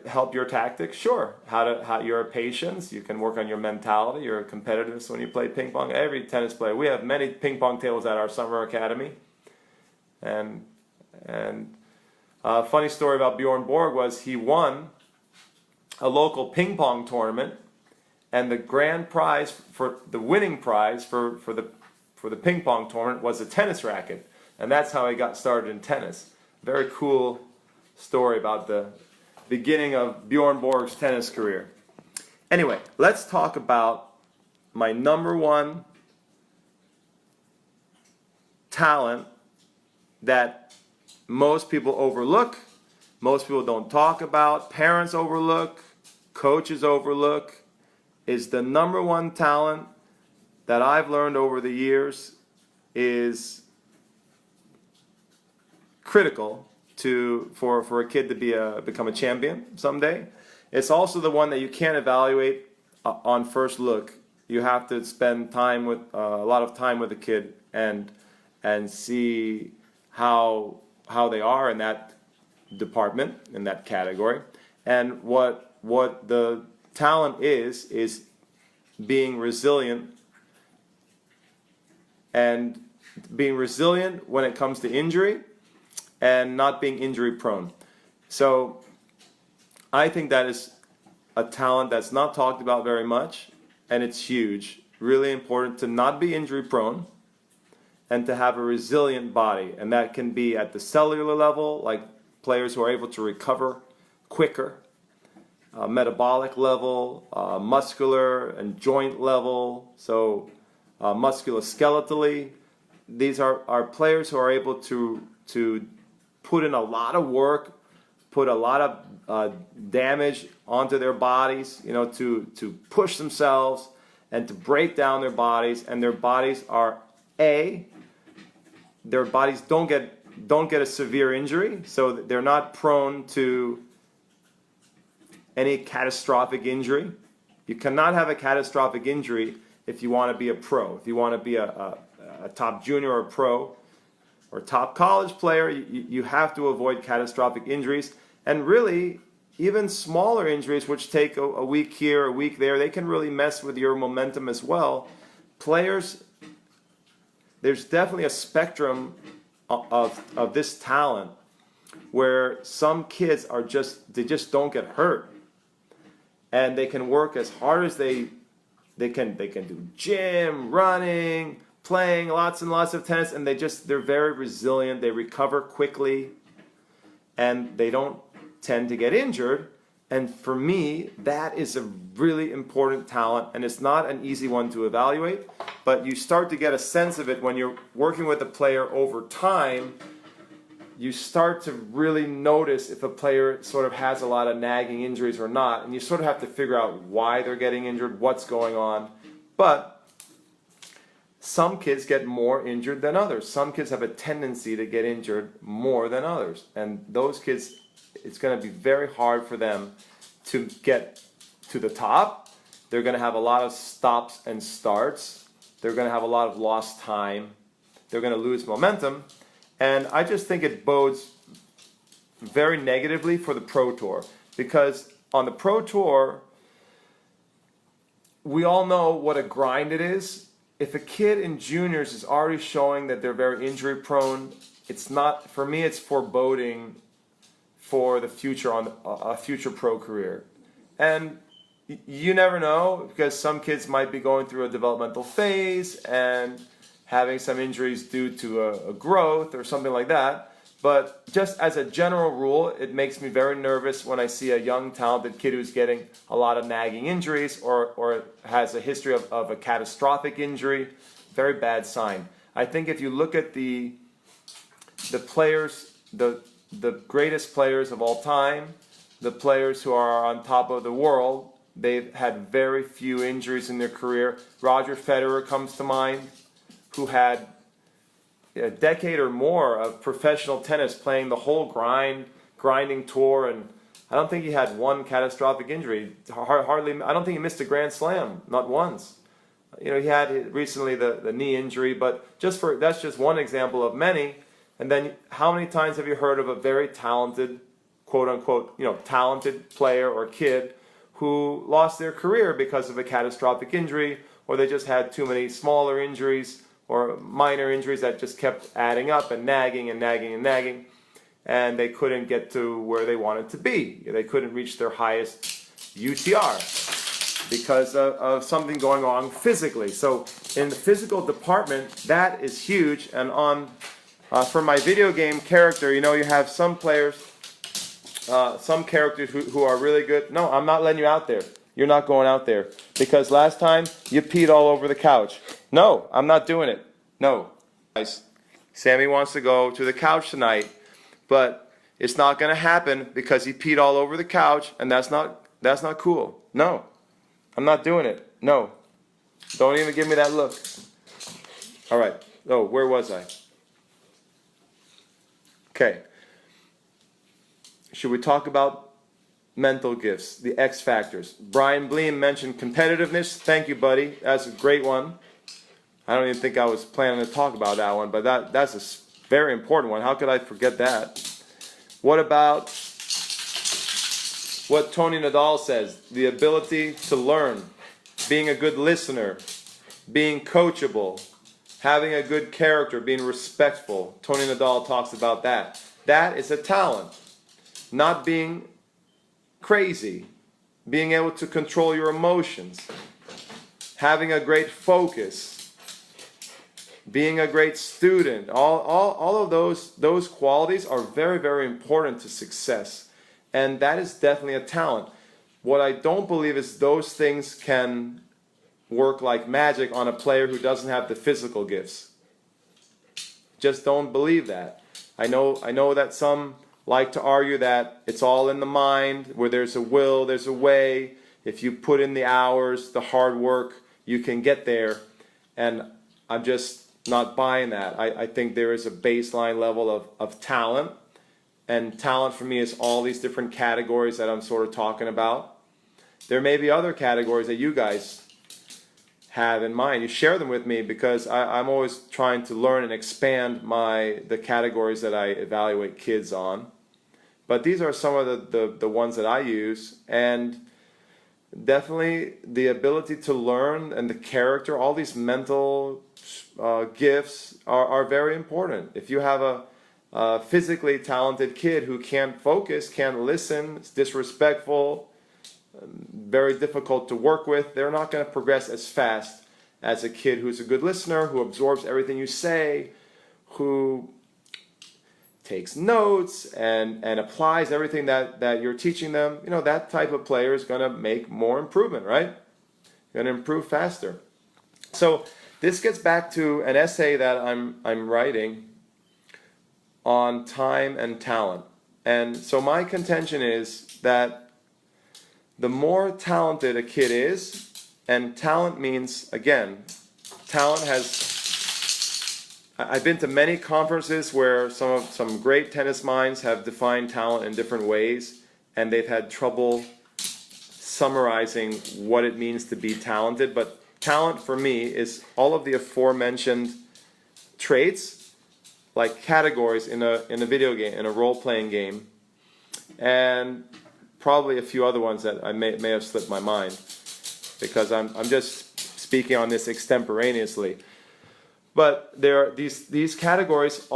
help your tactics. Sure, how your patience. You can work on your mentality, your competitiveness when you play ping pong. Every tennis player. We have many ping pong tables at our summer academy, and a funny story about Bjorn Borg was he won a local ping pong tournament, and the grand prize for the winning prize for the ping pong tournament was a tennis racket, and that's how he got started in tennis. Very cool story about the beginning of Bjorn Borg's tennis career. Anyway, let's talk about my number one talent that most people overlook, most people don't talk about, parents overlook, coaches overlook, is the number one talent that I've learned over the years is critical for a kid to become a champion someday. It's also the one that you can't evaluate on first look. You have to spend time with a lot of time with a kid and see how they are in that department, in that category. And what the talent is being resilient, and being resilient when it comes to injury and not being injury prone. So I think that is a talent that's not talked about very much, and it's huge. Really important to not be injury prone and to have a resilient body. And that can be at the cellular level, like players who are able to recover quicker, metabolic level, muscular and joint level, so musculoskeletally. These are players who are able to put in a lot of work, put a lot of damage onto their bodies, to push themselves and to break down their bodies, and their bodies don't get a severe injury, so they're not prone to any catastrophic injury. You cannot have a catastrophic injury if you want to be a pro. If you want to be a top junior or pro or top college player, you have to avoid catastrophic injuries. And really, even smaller injuries, which take a week here, a week there, they can really mess with your momentum as well. Players, there's definitely a spectrum of this talent where some kids they just don't get hurt. And they can work as hard as they can do gym, running, playing lots and lots of tennis, and they're very resilient. They recover quickly, and they don't tend to get injured. And for me, that is a really important talent, and it's not an easy one to evaluate, but you start to get a sense of it when you're working with a player over time. You start to really notice if a player sort of has a lot of nagging injuries or not, and you sort of have to figure out why they're getting injured, what's going on. But some kids get more injured than others. Some kids have a tendency to get injured more than others, and those kids, it's going to be very hard for them to get to the top. They're going to have a lot of stops and starts. They're going to have a lot of lost time. They're going to lose momentum. And I just think it bodes very negatively for the Pro Tour, because on the Pro Tour, we all know what a grind it is. If a kid in juniors is already showing that they're very injury prone, for me, it's foreboding for the future, on a future pro career. And you never know, because some kids might be going through a developmental phase and having some injuries due to a growth or something like that. But just as a general rule, it makes me very nervous when I see a young, talented kid who's getting a lot of nagging injuries or has a history of a catastrophic injury. Very bad sign. I think if you look at the players, the greatest players of all time, the players who are on top of the world, they've had very few injuries in their career. Roger Federer comes to mind, who had a decade or more of professional tennis, playing the whole grinding tour, and I don't think he had one catastrophic injury. Hardly, I don't think he missed a Grand Slam, not once. You know, he had recently the knee injury, but that's just one example of many. And then how many times have you heard of a very talented, quote unquote, talented player or kid who lost their career because of a catastrophic injury, or they just had too many smaller injuries or minor injuries that just kept adding up and nagging and nagging and nagging, and they couldn't get to where they wanted to be. They couldn't reach their highest UTR because of something going on physically. So in the physical department, that is huge. And for my video game character, you have some players, some characters who are really good. No, I'm not letting you out there. You're not going out there. Because last time, you peed all over the couch. No, I'm not doing it. No. Guys, Sammy wants to go to the couch tonight, but it's not going to happen because he peed all over the couch, and that's not cool. No. I'm not doing it. No. Don't even give me that look. All right. Oh, where was I? Okay. Should we talk about mental gifts, the X factors? Brian Bleem mentioned competitiveness. Thank you, buddy. That's a great one. I don't even think I was planning to talk about that one, but that's a very important one. How could I forget that? What about what Tony Nadal says, the ability to learn, being a good listener, being coachable, having a good character, being respectful. Tony Nadal talks about that. That is a talent. Not being crazy, being able to control your emotions, having a great focus, being a great student. All of those qualities are very, very important to success. And that is definitely a talent. What I don't believe is those things can work like magic on a player who doesn't have the physical gifts. Just don't believe that. I know that some like to argue that it's all in the mind, where there's a will, there's a way. If you put in the hours, the hard work, you can get there. And I'm just not buying that. I think there is a baseline level of talent. And talent for me is all these different categories that I'm sort of talking about. There may be other categories that you guys have in mind. You share them with me, because I'm always trying to learn and expand the categories that I evaluate kids on. But these are some of the ones that I use. And definitely the ability to learn and the character, all these mental gifts are very important. If you have a physically talented kid who can't focus, can't listen, is disrespectful, very difficult to work with, they're not going to progress as fast as a kid who's a good listener, who absorbs everything you say, who takes notes and applies everything that you're teaching them. That type of player is going to make more improvement, right? Going to improve faster. So this gets back to an essay that I'm writing on time and talent. And so my contention is that the more talented a kid is, and talent means, again, talent I've been to many conferences where some great tennis minds have defined talent in different ways, and they've had trouble summarizing what it means to be talented. But talent for me is all of the aforementioned traits, like categories in a video game, in a role-playing game, and probably a few other ones that I may have slipped my mind, because I'm just speaking on this extemporaneously. But there are these categories,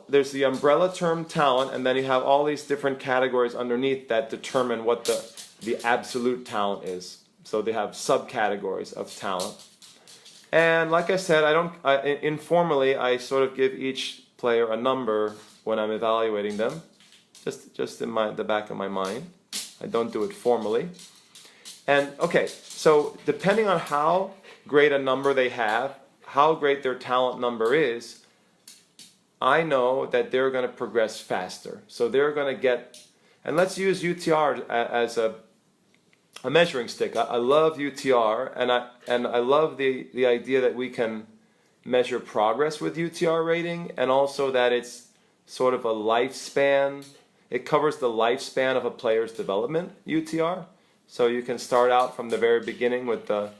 there's the umbrella term talent, and then you have all these different categories underneath that determine what the absolute talent is. So they have subcategories of talent. And like I said, informally, I sort of give each player a number when I'm evaluating them, just in the back of my mind. I don't do it formally. And okay, so depending on how great a number they have, how great their talent number is, I know that they're going to progress faster. So they're going to get, and let's use UTR as a measuring stick. I love UTR, and I love the idea that we can measure progress with UTR rating, and also that it's sort of a lifespan. It covers the lifespan of a player's development, UTR. So you can start out from the very beginning with the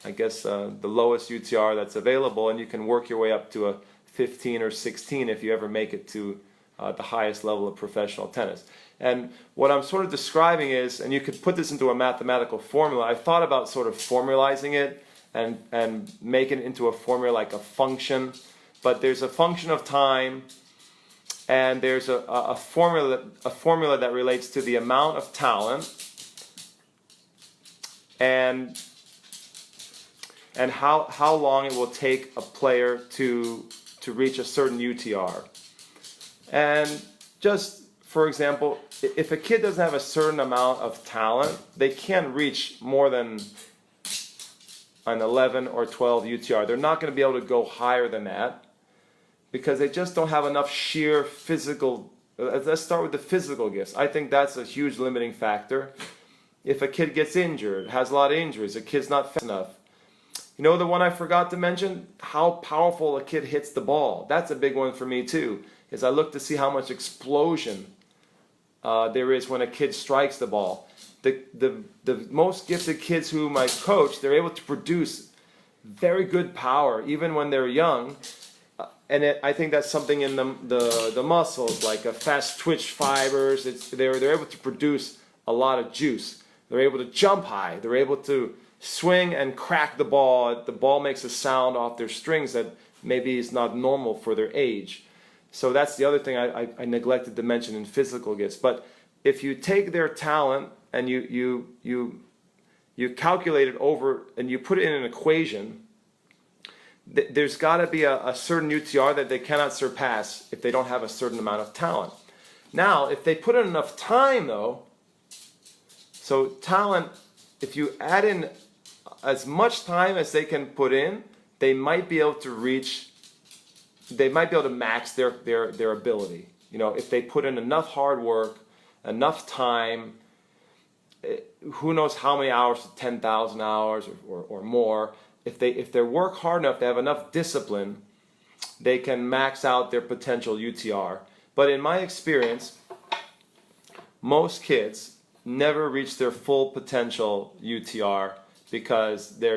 lowest UTR that's available, and you can work your way up to a 15 or 16 if you ever make it to the highest level of professional tennis. And what I'm sort of describing is, and you could put this into a mathematical formula, I thought about sort of formalizing it and making it into a formula like a function. But there's a function of time, and there's a formula that relates to the amount of talent and how long it will take a player to reach a certain UTR. And just for example, if a kid doesn't have a certain amount of talent, they can't reach more than an 11 or 12 UTR. They're not going to be able to go higher than that because they just don't have enough sheer physical. Let's start with the physical gifts. I think that's a huge limiting factor. If a kid gets injured, has a lot of injuries, a kid's not fast enough. You know the one I forgot to mention? How powerful a kid hits the ball. That's a big one for me too, is I look to see how much explosion there is when a kid strikes the ball. The most gifted kids whom I coach, they're able to produce very good power even when they're young. I think that's something in the muscles, like a fast twitch fibers. They're able to produce a lot of juice. They're able to jump high. They're able to swing and crack the ball. The ball makes a sound off their strings that maybe is not normal for their age. So that's the other thing I neglected to mention in physical gifts. But if you take their talent and you calculate it over and you put it in an equation, there's got to be a certain UTR that they cannot surpass if they don't have a certain amount of talent. Now, if they put in enough time, though, so talent, if you add in as much time as they can put in, they might be able to max their ability. You know, if they put in enough hard work, enough time, who knows how many hours, 10,000 hours or more. If they work hard enough, they have enough discipline, they can max out their potential UTR. But in my experience, most kids never reach their full potential UTR because they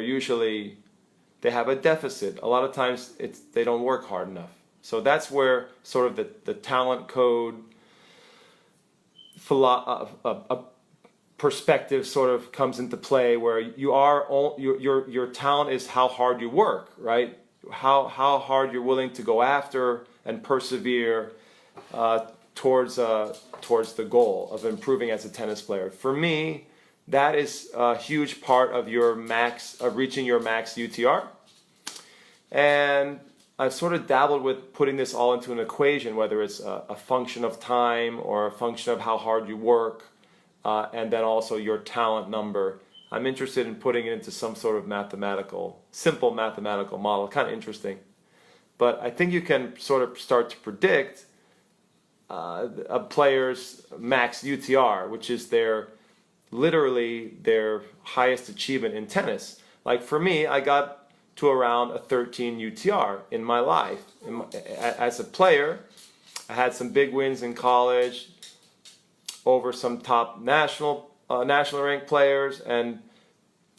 have a deficit. A lot of times they don't work hard enough. So that's where sort of the talent code perspective sort of comes into play, where your talent is how hard you work, right? How hard you're willing to go after and persevere towards the goal of improving as a tennis player. For me, that is a huge part of reaching your max UTR. And I've sort of dabbled with putting this all into an equation, whether it's a function of time or a function of how hard you work, and then also your talent number. I'm interested in putting it into some sort of simple mathematical model. Kind of interesting. But I think you can sort of start to predict a player's max UTR, which is literally their highest achievement in tennis. Like for me, I got to around a 13 UTR in my life. As a player, I had some big wins in college over some top national ranked players, and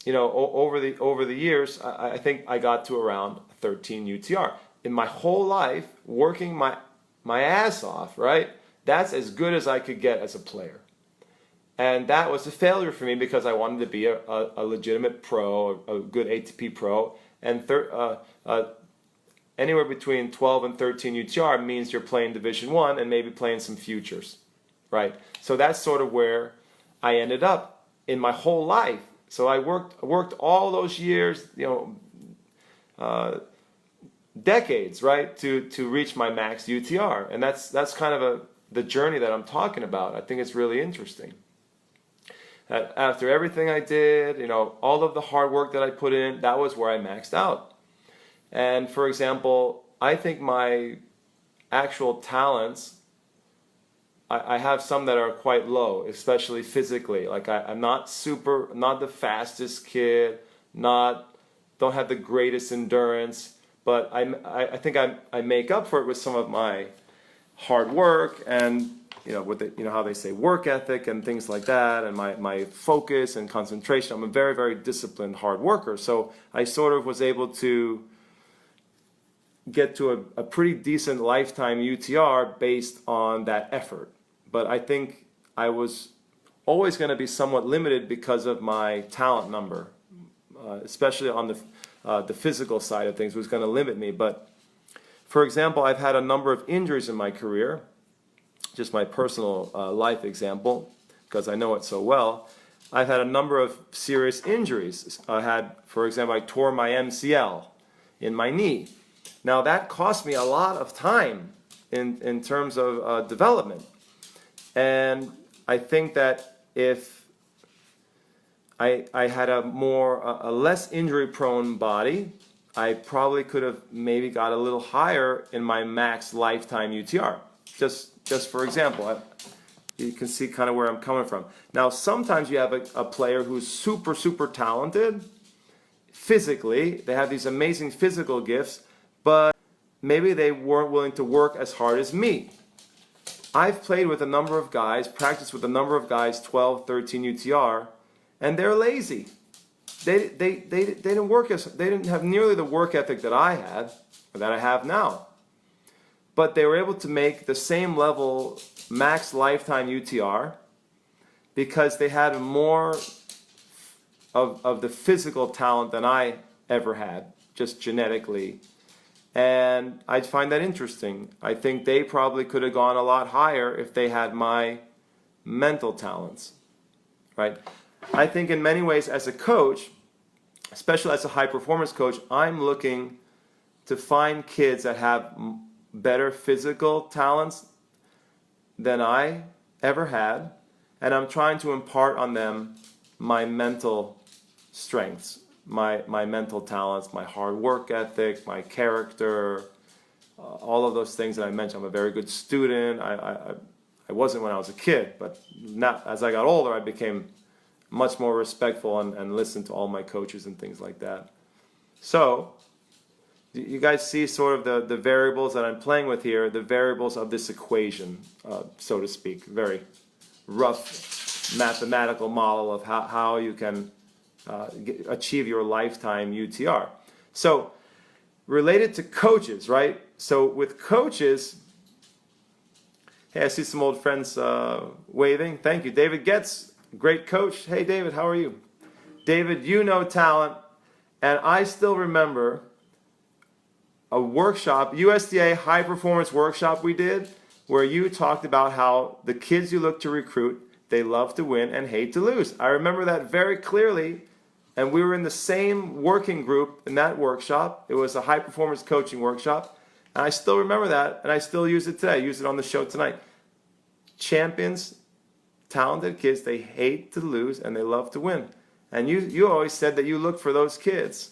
over the years, I think I got to around 13 UTR. In my whole life, working my ass off, right? That's as good as I could get as a player. And that was a failure for me because I wanted to be a legitimate pro, a good ATP pro. And anywhere between 12 and 13 UTR means you're playing Division 1 and maybe playing some futures, right? So that's sort of where I ended up in my whole life. So I worked all those years, decades, right, to reach my max UTR. And that's kind of the journey that I'm talking about. I think it's really interesting. After everything I did, all of the hard work that I put in, that was where I maxed out. And for example, I think my actual talents, I have some that are quite low, especially physically. Like I'm not the fastest kid, don't have the greatest endurance, but I think I make up for it with some of my hard work and, with the, how they say work ethic and things like that, and my focus and concentration. I'm a very, very disciplined hard worker. So I sort of was able to get to a pretty decent lifetime UTR based on that effort. But I think I was always going to be somewhat limited because of my talent number, especially on the physical side of things was going to limit me. But for example, I've had a number of injuries in my career, just my personal life example, because I know it so well. I've had a number of serious injuries. I had, for example, I tore my MCL in my knee. Now that cost me a lot of time in terms of development. And I think that if I had a less injury prone body, I probably could have maybe got a little higher in my max lifetime UTR. Just for example, you can see kind of where I'm coming from. Now, sometimes you have a player who's super, super talented physically. They have these amazing physical gifts, but maybe they weren't willing to work as hard as me. I've played with a number of guys, practiced with a number of guys, 12, 13 UTR, and they're lazy. They didn't have nearly the work ethic that I had, or that I have now. But they were able to make the same level max lifetime UTR because they had more of the physical talent than I ever had, just genetically. And I find that interesting. I think they probably could have gone a lot higher if they had my mental talents, right? I think in many ways as a coach, especially as a high performance coach, I'm looking to find kids that have better physical talents than I ever had, and I'm trying to impart on them my mental strengths, my mental talents, my hard work ethic, my character, all of those things that I mentioned. I'm a very good student. I wasn't when I was a kid, but not, as I got older, I became much more respectful and listened to all my coaches and things like that. So you guys see sort of the variables that I'm playing with here, the variables of this equation, so to speak. Very rough mathematical model of how you can achieve your lifetime UTR. So related to coaches, right? So with coaches, hey, I see some old friends waving. Thank you. David Getz, great coach. Hey, David, how are you? David, you know talent. And I still remember a workshop, USDA high performance workshop we did, where you talked about how the kids you look to recruit, they love to win and hate to lose. I remember that very clearly, and we were in the same working group in that workshop. It was a high performance coaching workshop, and I still remember that, and I still use it today. I use it on the show tonight. Champions, talented kids, they hate to lose and they love to win. And you always said that you look for those kids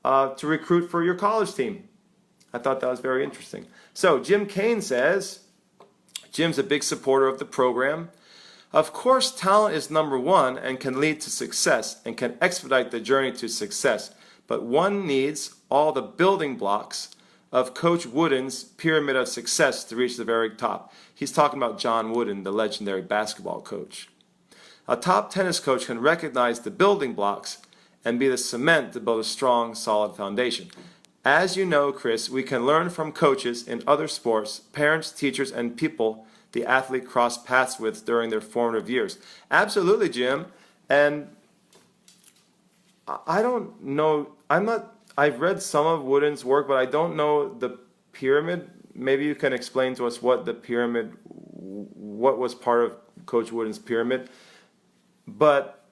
to recruit for your college team. I thought that was very interesting. So Jim Kane says, Jim's a big supporter of the program. Of course, talent is number one and can lead to success and can expedite the journey to success. But one needs all the building blocks of Coach Wooden's pyramid of success to reach the very top. He's talking about John Wooden, the legendary basketball coach. A top tennis coach can recognize the building blocks and be the cement to build a strong, solid foundation. As you know, Chris, we can learn from coaches in other sports, parents, teachers, and people the athlete crossed paths with during their formative years. Absolutely, Jim. And I don't know, I've read some of Wooden's work, but I don't know the pyramid. Maybe you can explain to us what was part of Coach Wooden's pyramid. But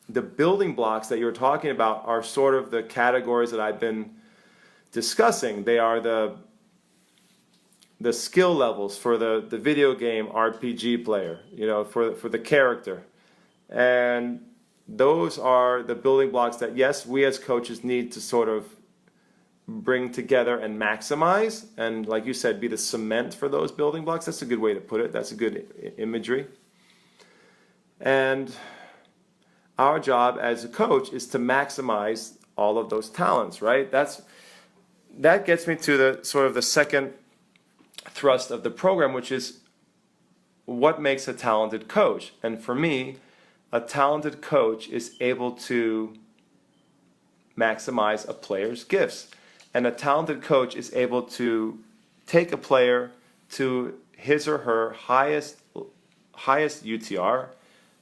the building blocks that you're talking about are sort of the categories that I've been discussing. They are the skill levels for the video game RPG player, for the character. And those are the building blocks that, yes, we as coaches need to sort of bring together and maximize. And like you said, be the cement for those building blocks. That's a good way to put it. That's a good imagery. And our job as a coach is to maximize all of those talents, right? that gets me to the sort of the second thrust of the program, which is what makes a talented coach. And for me, a talented coach is able to maximize a player's gifts. And a talented coach is able to take a player to his or her highest UTR,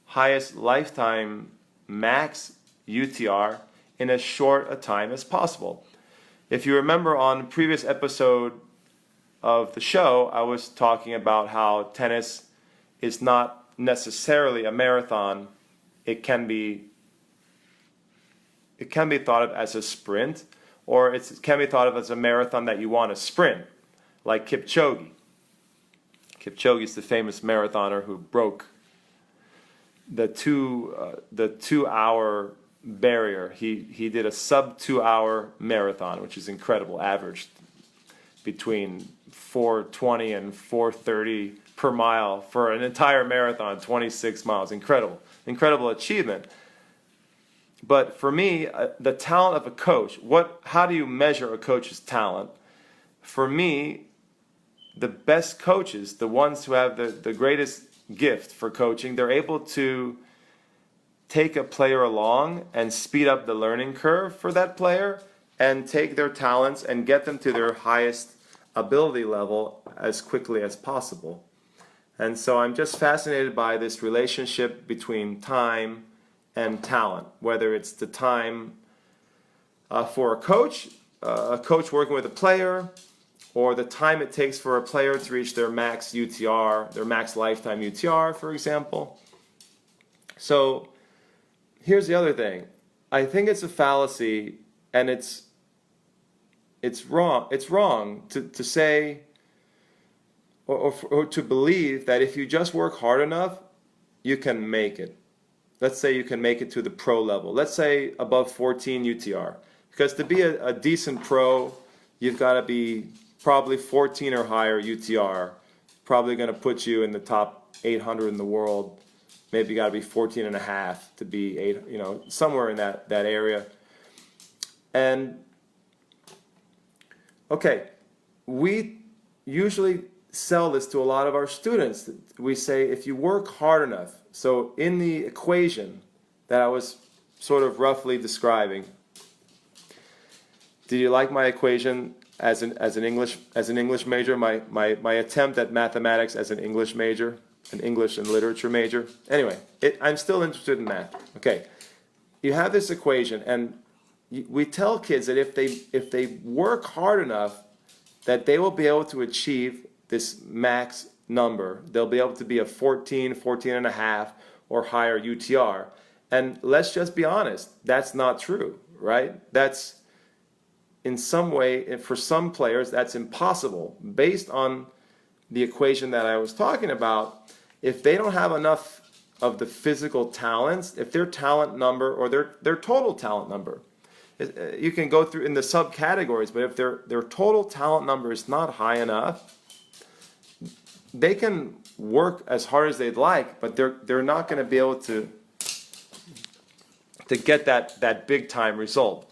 highest lifetime max UTR in as short a time as possible. If you remember on a previous episode of the show, I was talking about how tennis is not necessarily a marathon. It can be thought of as a sprint, or it can be thought of as a marathon that you want to sprint, like Kipchoge. Kipchoge is the famous marathoner who broke the 2 hour barrier. He did a sub 2 hour marathon, which is incredible, averaged between 4:20 and 4:30 per mile for an entire marathon, 26 miles. Incredible achievement. But for me, the talent of a coach, how do you measure a coach's talent? For me, the best coaches, the ones who have the greatest gift for coaching, they're able to take a player along and speed up the learning curve for that player and take their talents and get them to their highest ability level as quickly as possible. And so I'm just fascinated by this relationship between time and talent, whether it's the time for a coach working with a player, or the time it takes for a player to reach their max UTR, their max lifetime UTR, for example. So here's the other thing. I think it's a fallacy, and it's wrong. It's wrong to say or to believe that if you just work hard enough, you can make it. Let's say you can make it to the pro level. Let's say above 14 UTR. Because to be a decent pro, you've got to be probably 14 or higher UTR. Probably going to put you in the top 800 in the world. Maybe you got to be 14 and a half to be 8, somewhere in that area. And okay, we usually sell this to a lot of our students. We say if you work hard enough. So in the equation that I was sort of roughly describing, did you like my equation as an English major? My attempt at mathematics as an English major, an English and literature major. Anyway, I'm still interested in math. Okay, you have this equation, and we tell kids that if they work hard enough, that they will be able to achieve this max number. They'll be able to be a 14 and a half or higher UTR. And let's just be honest, that's not true, right? That's in some way, for some players, that's impossible. Based on the equation that I was talking about, if they don't have enough of the physical talents, if their talent number or their total talent number, you can go through in the subcategories, but if their total talent number is not high enough, they can work as hard as they'd like, but they're not going to be able to get that big time result.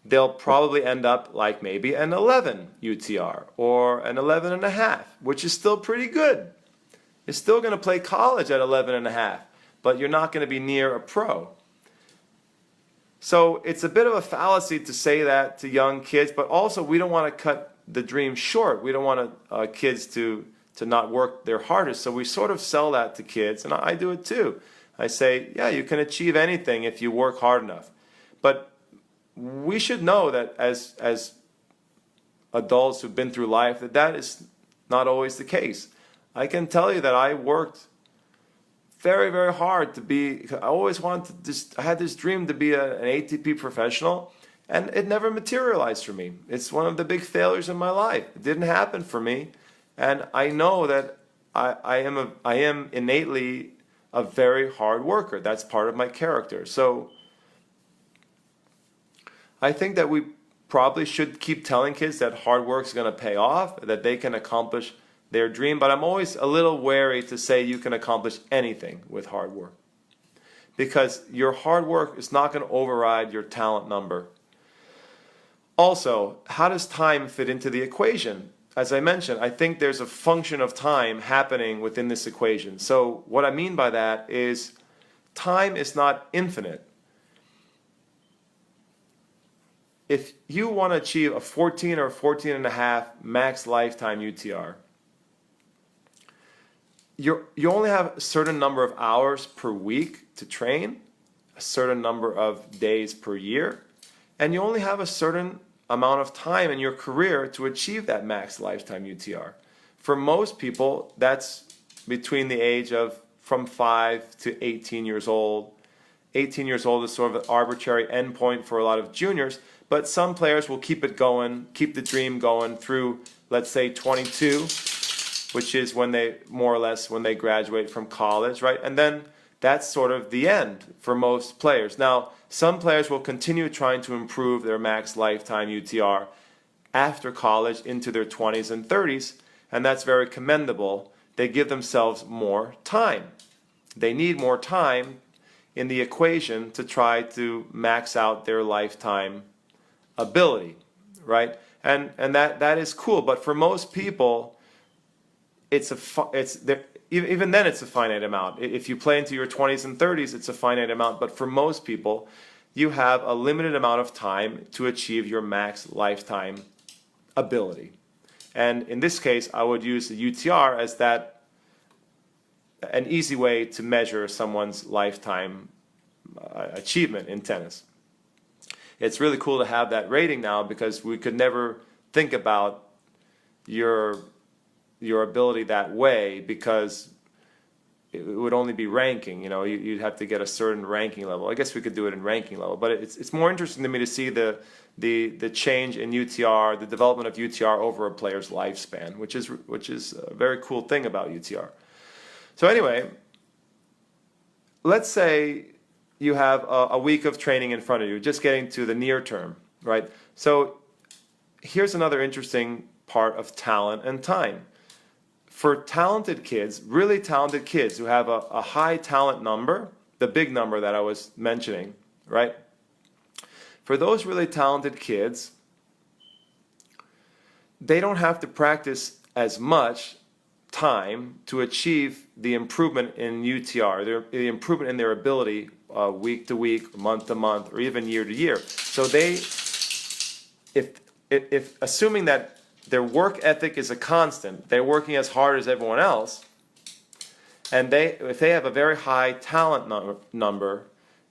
They'll probably end up like maybe an 11 UTR or an 11 and a half, which is still pretty good. You're still going to play college at 11 and a half, but you're not going to be near a pro. So it's a bit of a fallacy to say that to young kids, but also we don't want to cut the dream short. We don't want kids to not work their hardest. So we sort of sell that to kids, and I do it too. I say, yeah, you can achieve anything if you work hard enough. But we should know that as adults who've been through life, that is not always the case. I can tell you that I worked very, very hard to be, I always wanted to I had this dream to be an ATP professional, and it never materialized for me. It's one of the big failures in my life. It didn't happen for me. And I know that I am innately a very hard worker. That's part of my character. So I think that we probably should keep telling kids that hard work is going to pay off, that they can accomplish their dream. But I'm always a little wary to say you can accomplish anything with hard work, because your hard work is not going to override your talent number. Also, how does time fit into the equation? As I mentioned, I think there's a function of time happening within this equation. So what I mean by that is time is not infinite. If you want to achieve a 14 or 14 and a half max lifetime UTR, you only have a certain number of hours per week to train, a certain number of days per year, and you only have a certain amount of time in your career to achieve that max lifetime UTR. For most people, that's between the age of from 5 to 18 years old. 18 years old is sort of an arbitrary endpoint for a lot of juniors, but some players will keep it going, keep the dream going through, let's say, 22, which is when they, more or less, when they graduate from college, right? And then that's sort of the end for most players. Now, some players will continue trying to improve their max lifetime UTR after college into their 20s and 30s, and that's very commendable. They give themselves more time. They need more time in the equation to try to max out their lifetime ability, right? And that is cool, but for most people, even then it's a finite amount. If you play into your 20s and 30s, it's a finite amount, but for most people, you have a limited amount of time to achieve your max lifetime ability. And in this case, I would use the UTR as an easy way to measure someone's lifetime achievement in tennis. It's really cool to have that rating now because we could never think about your ability that way because it would only be ranking. You'd have to get a certain ranking level. I guess we could do it in ranking level, but it's more interesting to me to see the change in UTR, the development of UTR over a player's lifespan, which is a very cool thing about UTR. So anyway, let's say you have a week of training in front of you, just getting to the near term, right? So here's another interesting part of talent and time. For talented kids, really talented kids who have a high talent number, the big number that I was mentioning, right? For those really talented kids, they don't have to practice as much time to achieve the improvement in UTR, the improvement in their ability week to week, month to month, or even year to year. So if assuming that their work ethic is a constant, they're working as hard as everyone else, and if they have a very high talent number,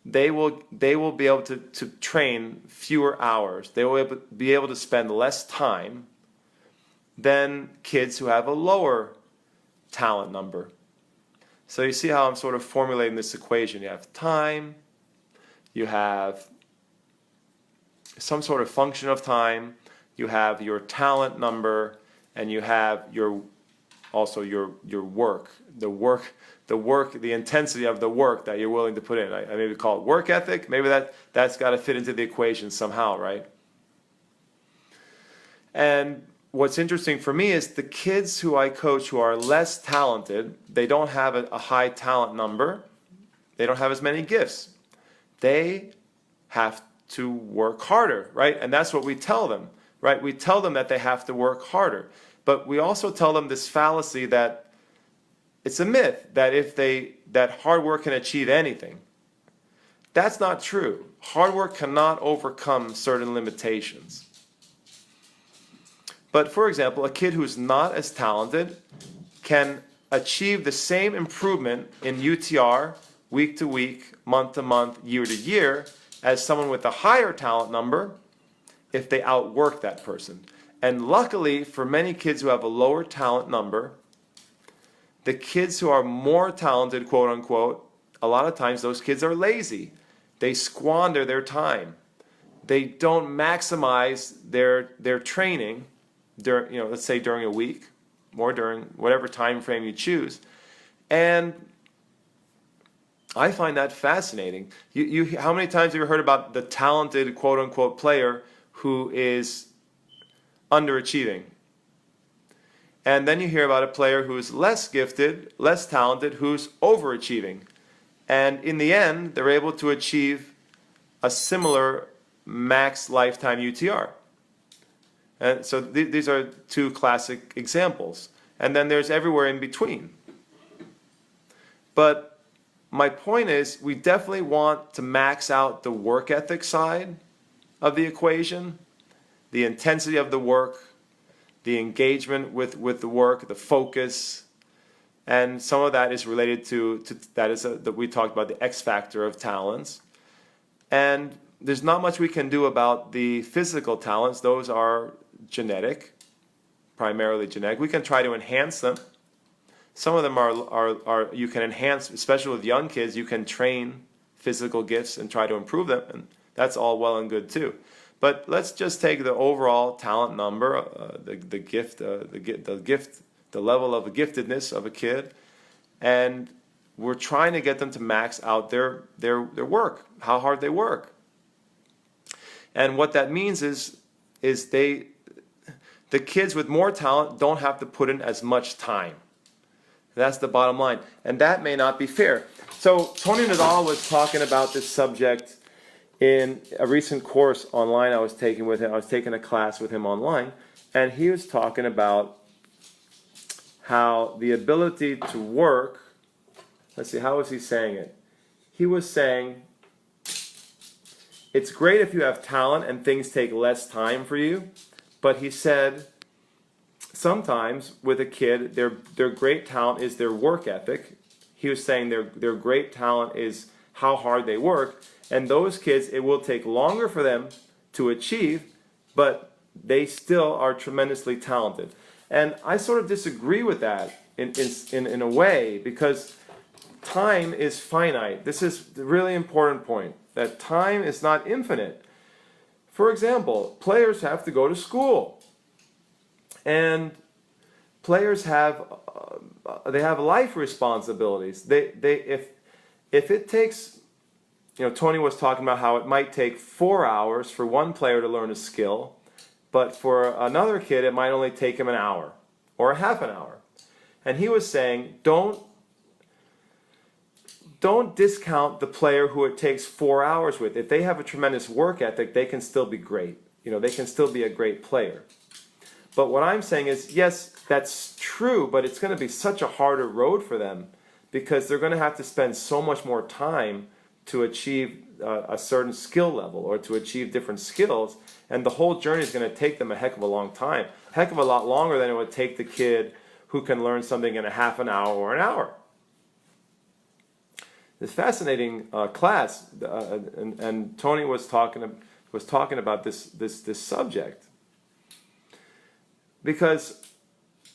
they will be able to train fewer hours. They will be able to spend less time than kids who have a lower talent number. So you see how I'm sort of formulating this equation. You have time, you have some sort of function of time, you have your talent number, and you have also your work, the intensity of the work that you're willing to put in. I maybe call it work ethic. Maybe that's got to fit into the equation somehow, right? And what's interesting for me is the kids who I coach who are less talented, they don't have a high talent number, they don't have as many gifts. They have to work harder, right? And that's what we tell them, right? We tell them that they have to work harder. But we also tell them this fallacy that it's a myth that hard work can achieve anything. That's not true. Hard work cannot overcome certain limitations. But for example, a kid who's not as talented can achieve the same improvement in UTR week to week, month to month, year to year as someone with a higher talent number if they outwork that person. And luckily for many kids who have a lower talent number, the kids who are more talented, quote unquote, a lot of times those kids are lazy. They squander their time. They don't maximize their training during, let's say during a week, or during whatever time frame you choose. And I find that fascinating. How many times have you heard about the talented, quote unquote, player who is underachieving? And then you hear about a player who's less gifted, less talented, who's overachieving. And in the end, they're able to achieve a similar max lifetime UTR. And so these are two classic examples. And then there's everywhere in between. But my point is, we definitely want to max out the work ethic side of the equation, the intensity of the work, the engagement with the work, the focus, and some of that is related to that we talked about, the X factor of talents. And there's not much we can do about the physical talents. Those are genetic, primarily genetic. We can try to enhance them. Some of them are you can enhance, especially with young kids, you can train physical gifts and try to improve them, and that's all well and good too. But let's just take the overall talent number, the level of the giftedness of a kid, and we're trying to get them to max out their work, how hard they work. And what that means is the kids with more talent don't have to put in as much time. That's the bottom line. And that may not be fair. So Tony Nadal was talking about this subject in a recent course online I was taking with him. I was taking a class with him online, and he was talking about how the ability to work, let's see, how was he saying it? He was saying, it's great if you have talent and things take less time for you, but he said, sometimes with a kid, their great talent is their work ethic. He was saying their great talent is how hard they work, and those kids, it will take longer for them to achieve, but they still are tremendously talented. And I sort of disagree with that in a way, because time is finite. This is the really important point, that time is not infinite. For example, players have to go to school, and players have life responsibilities. If it takes, Tony was talking about how it might take 4 hours for one player to learn a skill, but for another kid it might only take him an hour or a half an hour. And he was saying, don't discount the player who it takes 4 hours with. If they have a tremendous work ethic, they can still be great. They can still be a great player. But what I'm saying is, yes, that's true, but it's going to be such a harder road for them, because they're going to have to spend so much more time to achieve a certain skill level or to achieve different skills, and the whole journey is going to take them a heck of a long time, a heck of a lot longer than it would take the kid who can learn something in a half an hour or an hour. This fascinating class, and Tony was talking about this subject, because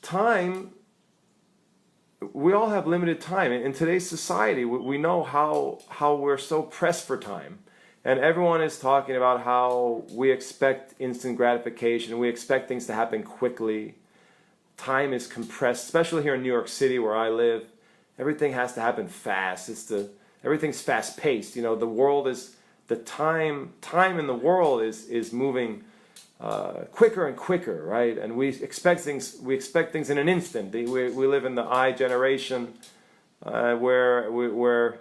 time, we all have limited time. In today's society, we know how we're so pressed for time. And everyone is talking about how we expect instant gratification. We expect things to happen quickly. Time is compressed, especially here in New York City where I live. Everything has to happen fast. Everything's fast paced. The world is, the time in the world is moving quicker and quicker, right? And we expect things in an instant. We live in the I generation, where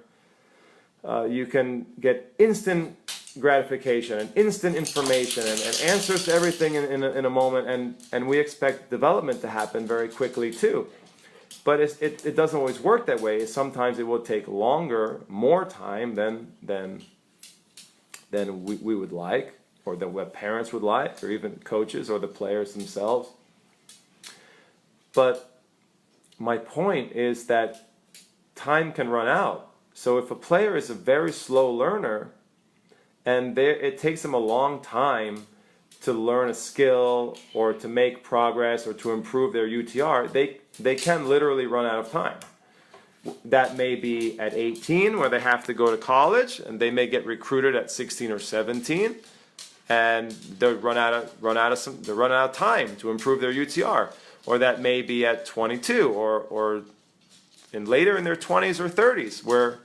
you can get instant gratification and instant information and answers to everything in a moment, and we expect development to happen very quickly too. But it doesn't always work that way. Sometimes it will take longer, more time than we would like, or than what parents would like, or even coaches or the players themselves. But my point is that time can run out. So if a player is a very slow learner, and it takes them a long time to learn a skill or to make progress or to improve their UTR, they can literally run out of time. That may be at 18, where they have to go to college, and they may get recruited at 16 or 17, and they'll run out of time to improve their UTR. Or that may be at 22, or later in their 20s or 30s, where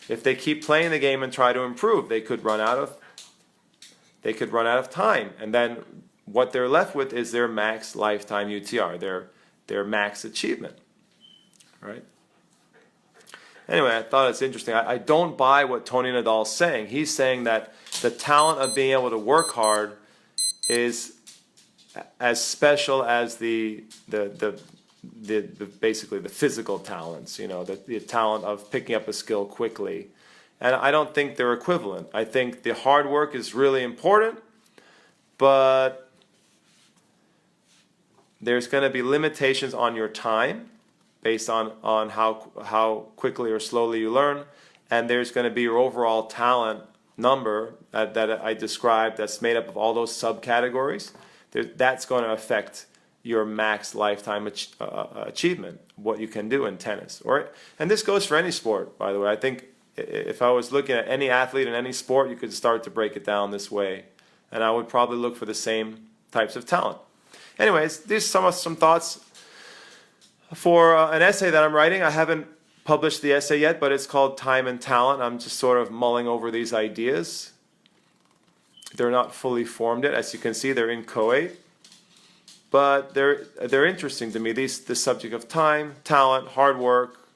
if they keep playing the game and try to improve, they could run out of time, and then what they're left with is their max lifetime UTR, their max achievement, right? Anyway, I thought it's interesting. I don't buy what Tony Nadal's saying. He's saying that the talent of being able to work hard is as special as the basically the physical talents, the talent of picking up a skill quickly. And I don't think they're equivalent. I think the hard work is really important, but there's going to be limitations on your time based on how quickly or slowly you learn, and there's going to be your overall talent number that I described that's made up of all those subcategories. That's going to affect your max lifetime achievement, what you can do in tennis. And this goes for any sport, by the way. I think if I was looking at any athlete in any sport, you could start to break it down this way. And I would probably look for the same types of talent. Anyways, these are some thoughts for an essay that I'm writing. I haven't published the essay yet, but it's called Time and Talent. I'm just sort of mulling over these ideas. They're not fully formed yet. As you can see, they're inchoate. But they're interesting to me. The subject of time, talent, hard work,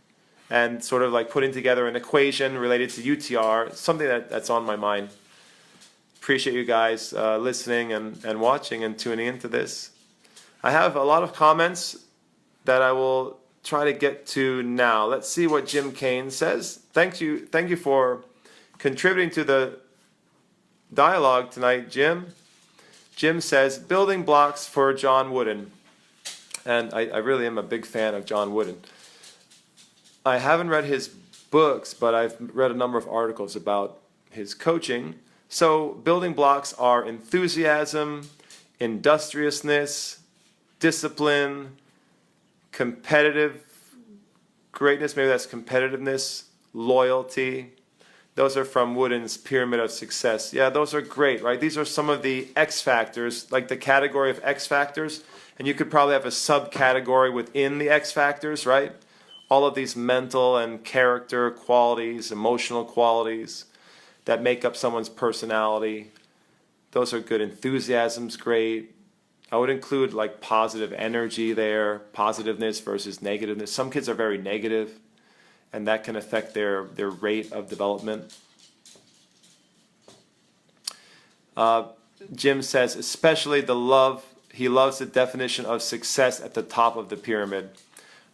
and sort of like putting together an equation related to UTR, something that's on my mind. Appreciate you guys listening and watching and tuning into this. I have a lot of comments that I will try to get to now. Let's see what Jim Kane says. Thank you for contributing to the dialogue tonight, Jim. Jim says, building blocks for John Wooden. And I really am a big fan of John Wooden. I haven't read his books, but I've read a number of articles about his coaching. So building blocks are enthusiasm, industriousness, discipline, competitive greatness, maybe that's competitiveness, loyalty. Those are from Wooden's Pyramid of Success. Yeah, those are great, right? These are some of the X factors, like the category of X factors. And you could probably have a subcategory within the X factors, right? All of these mental and character qualities, emotional qualities that make up someone's personality. Those are good. Enthusiasm's great. I would include like positive energy there, positiveness versus negativeness. Some kids are very negative, and that can affect their rate of development. Jim says, especially he loves the definition of success at the top of the pyramid.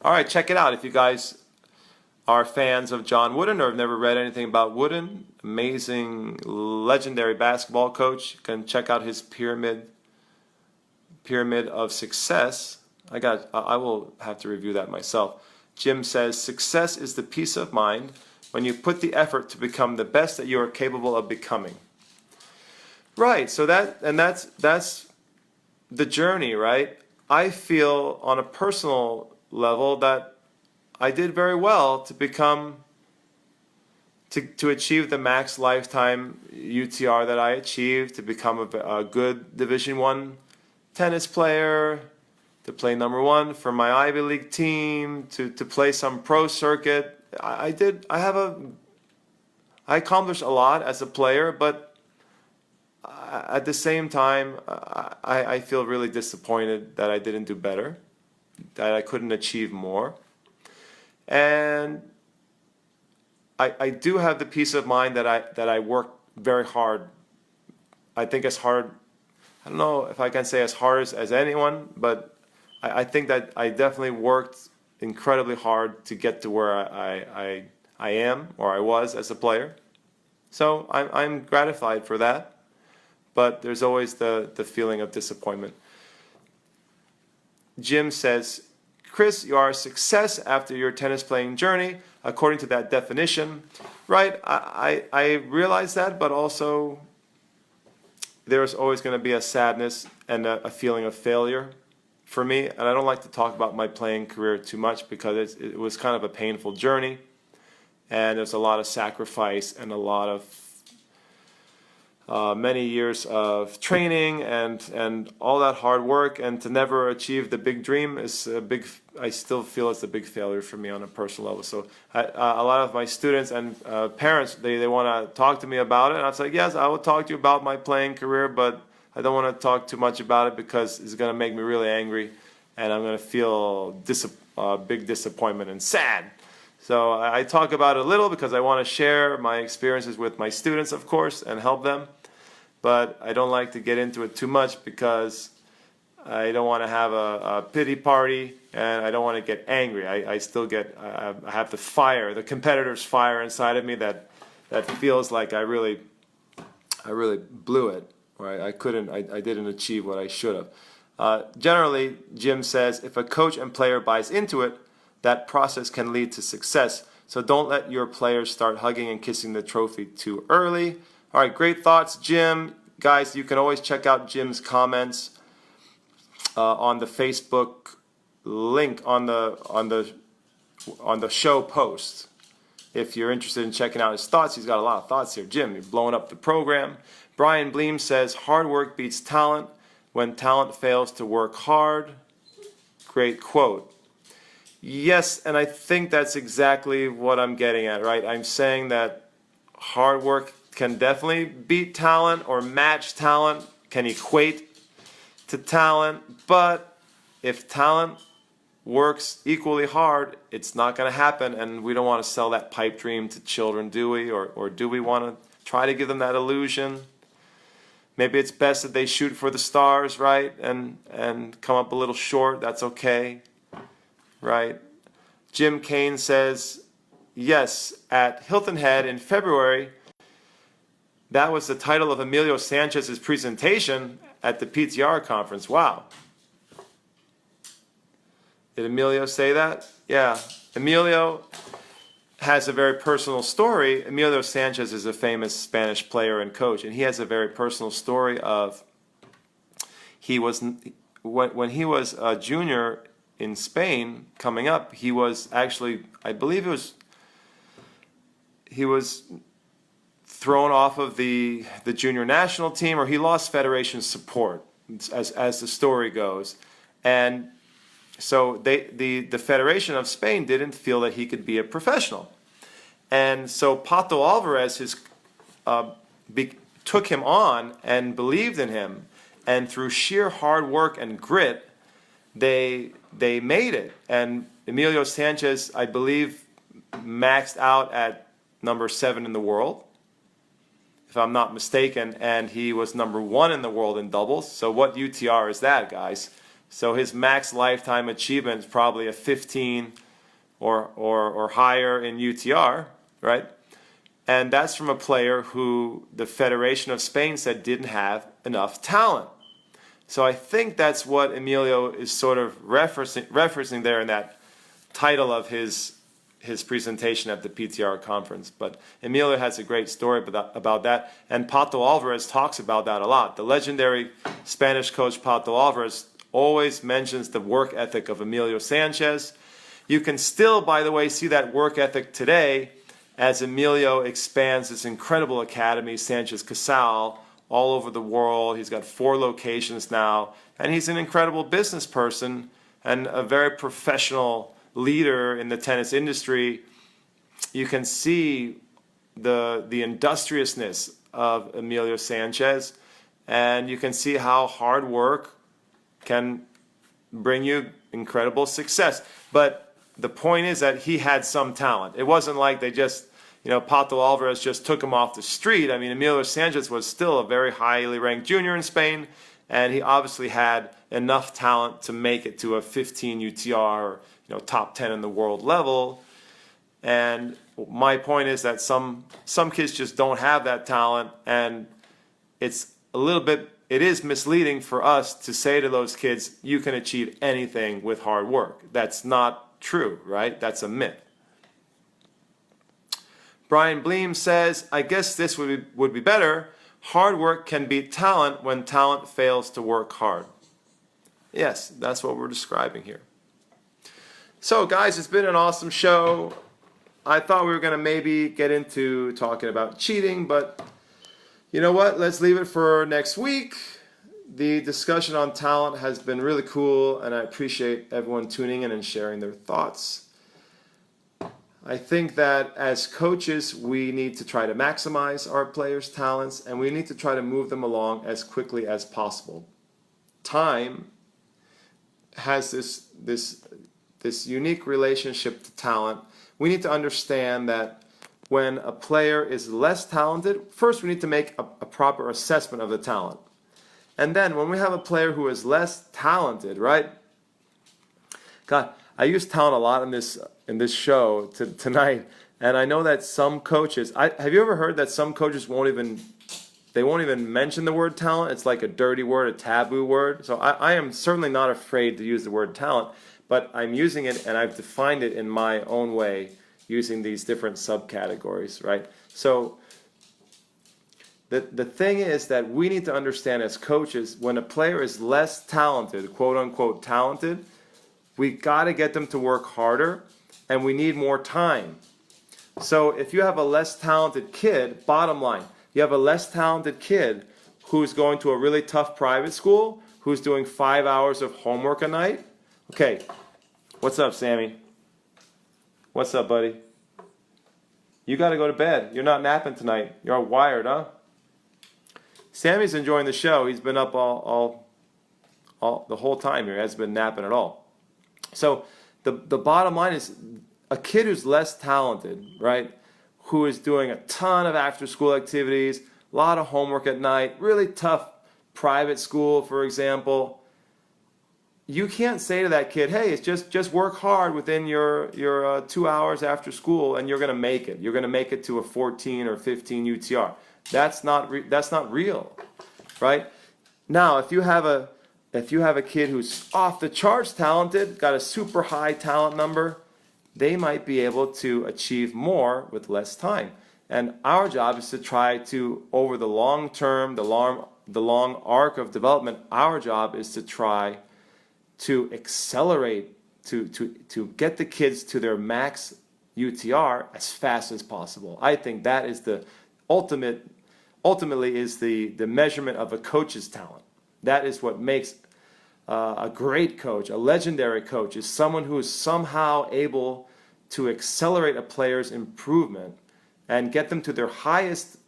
All right, check it out. If you guys are fans of John Wooden or have never read anything about Wooden, amazing, legendary basketball coach, you can check out his Pyramid of Success. I will have to review that myself. Jim says, success is the peace of mind when you put the effort to become the best that you are capable of becoming. Right, so that's the journey, right? I feel on a personal level that I did very well to become, to achieve the max lifetime UTR that I achieved, to become a good Division I tennis player, to play #1 for my Ivy League team, to play some pro circuit. I accomplished a lot as a player, but at the same time, I feel really disappointed that I didn't do better, that I couldn't achieve more. And I do have the peace of mind that I worked very hard. I think as hard, I don't know if I can say as hard as anyone, but I think that I definitely worked incredibly hard to get to where I am, or I was as a player. So I'm gratified for that, but there's always the feeling of disappointment. Jim says, Chris, you are a success after your tennis playing journey, according to that definition. Right, I realize that, but also there's always going to be a sadness and a feeling of failure for me. And I don't like to talk about my playing career too much because it was kind of a painful journey. And there's a lot of sacrifice and a lot of many years of training and all that hard work, and to never achieve the big dream is I still feel it's a big failure for me on a personal level. So a lot of my students and parents, they want to talk to me about it, and I was like, yes, I will talk to you about my playing career, but I don't want to talk too much about it because it's going to make me really angry, and I'm going to feel big disappointment and sad. So I talk about it a little because I want to share my experiences with my students, of course, and help them. But I don't like to get into it too much because I don't want to have a pity party, and I don't want to get angry. I still get, I have the fire, the competitor's fire inside of me that feels like I really blew it, or I didn't achieve what I should have. Generally, Jim says, if a coach and player buys into it, that process can lead to success. So don't let your players start hugging and kissing the trophy too early. All right, great thoughts, Jim. Guys, you can always check out Jim's comments on the Facebook link on the show post. If you're interested in checking out his thoughts, he's got a lot of thoughts here. Jim, you're blowing up the program. Brian Bleem says, hard work beats talent when talent fails to work hard. Great quote. Yes, and I think that's exactly what I'm getting at, right? I'm saying that hard work can definitely beat talent or match talent, can equate to talent, but if talent works equally hard, it's not going to happen, and we don't want to sell that pipe dream to children, do we? Or do we want to try to give them that illusion? Maybe it's best that they shoot for the stars, right, and come up a little short. That's okay, right? Jim Kane says, yes, at Hilton Head in February, that was the title of Emilio Sanchez's presentation at the PTR conference. Wow. Did Emilio say that? Yeah. Emilio has a very personal story. Emilio Sanchez is a famous Spanish player and coach, and he has a very personal story of when he was a junior in Spain coming up, he was actually, I believe he was thrown off of the junior national team, or he lost federation support, as the story goes. And so the Federation of Spain didn't feel that he could be a professional. And so Pato Alvarez took him on and believed in him. And through sheer hard work and grit, they made it. And Emilio Sanchez, I believe, maxed out at number 7 in the world, if I'm not mistaken, and he was number 1 in the world in doubles. So what UTR is that, guys? So his max lifetime achievement is probably a 15 or higher in UTR, right? And that's from a player who the Federation of Spain said didn't have enough talent. So I think that's what Emilio is sort of referencing there in that title of his presentation at the PTR conference. But Emilio has a great story about that, and Pato Alvarez talks about that a lot. The legendary Spanish coach Pato Alvarez always mentions the work ethic of Emilio Sanchez. You can still, by the way, see that work ethic today as Emilio expands this incredible academy, Sanchez Casal, all over the world. He's got 4 locations now, and he's an incredible business person and a very professional leader in the tennis industry. You can see the industriousness of Emilio Sanchez, and you can see how hard work can bring you incredible success. But the point is that he had some talent. It wasn't like they just, Pato Alvarez just took him off the street. I mean, Emilio Sanchez was still a very highly ranked junior in Spain, and he obviously had enough talent to make it to a 15 UTR, top 10 in the world level. And my point is that some kids just don't have that talent, and it is misleading for us to say to those kids, you can achieve anything with hard work. That's not true, right? That's a myth. Brian Bleem says, I guess this would be better. Hard work can beat talent when talent fails to work hard. Yes, that's what we're describing here. So guys, it's been an awesome show. I thought we were going to maybe get into talking about cheating, but you know what? Let's leave it for next week. The discussion on talent has been really cool, and I appreciate everyone tuning in and sharing their thoughts. I think that as coaches, we need to try to maximize our players' talents, and we need to try to move them along as quickly as possible. Time has this unique relationship to talent. We need to understand that when a player is less talented, first we need to make a proper assessment of the talent. And then when we have a player who is less talented, right? God, I use talent a lot in this show tonight, and I know that some coaches. Have you ever heard that some coaches won't even mention the word talent? It's like a dirty word, a taboo word. So I am certainly not afraid to use the word talent, but I'm using it and I've defined it in my own way using these different subcategories, right? So the thing is that we need to understand as coaches, when a player is less talented, quote unquote talented, we got to get them to work harder and we need more time. So if you have a less talented kid, bottom line, you have a less talented kid who's going to a really tough private school, who's doing 5 hours of homework a night. Okay, what's up, Sammy? What's up, buddy? You got to go to bed. You're not napping tonight. You're all wired, huh? Sammy's enjoying the show. He's been up all the whole time here. He hasn't been napping at all. So the bottom line is a kid who's less talented, right, who is doing a ton of after-school activities, a lot of homework at night, really tough private school, for example, you can't say to that kid, hey, it's just work hard within your 2 hours after school and you're going to make it. You're going to make it to a 14 or 15 UTR. That's not real, right? Now, if you have a kid who's off the charts talented, got a super high talent number, they might be able to achieve more with less time. And our job is to try to, over the long term, the long arc of development, our job is to try to accelerate, to get the kids to their max UTR as fast as possible. I think that is the ultimately is the measurement of a coach's talent. That is what makes a great coach, a legendary coach, is someone who is somehow able to accelerate a player's improvement and get them to their highest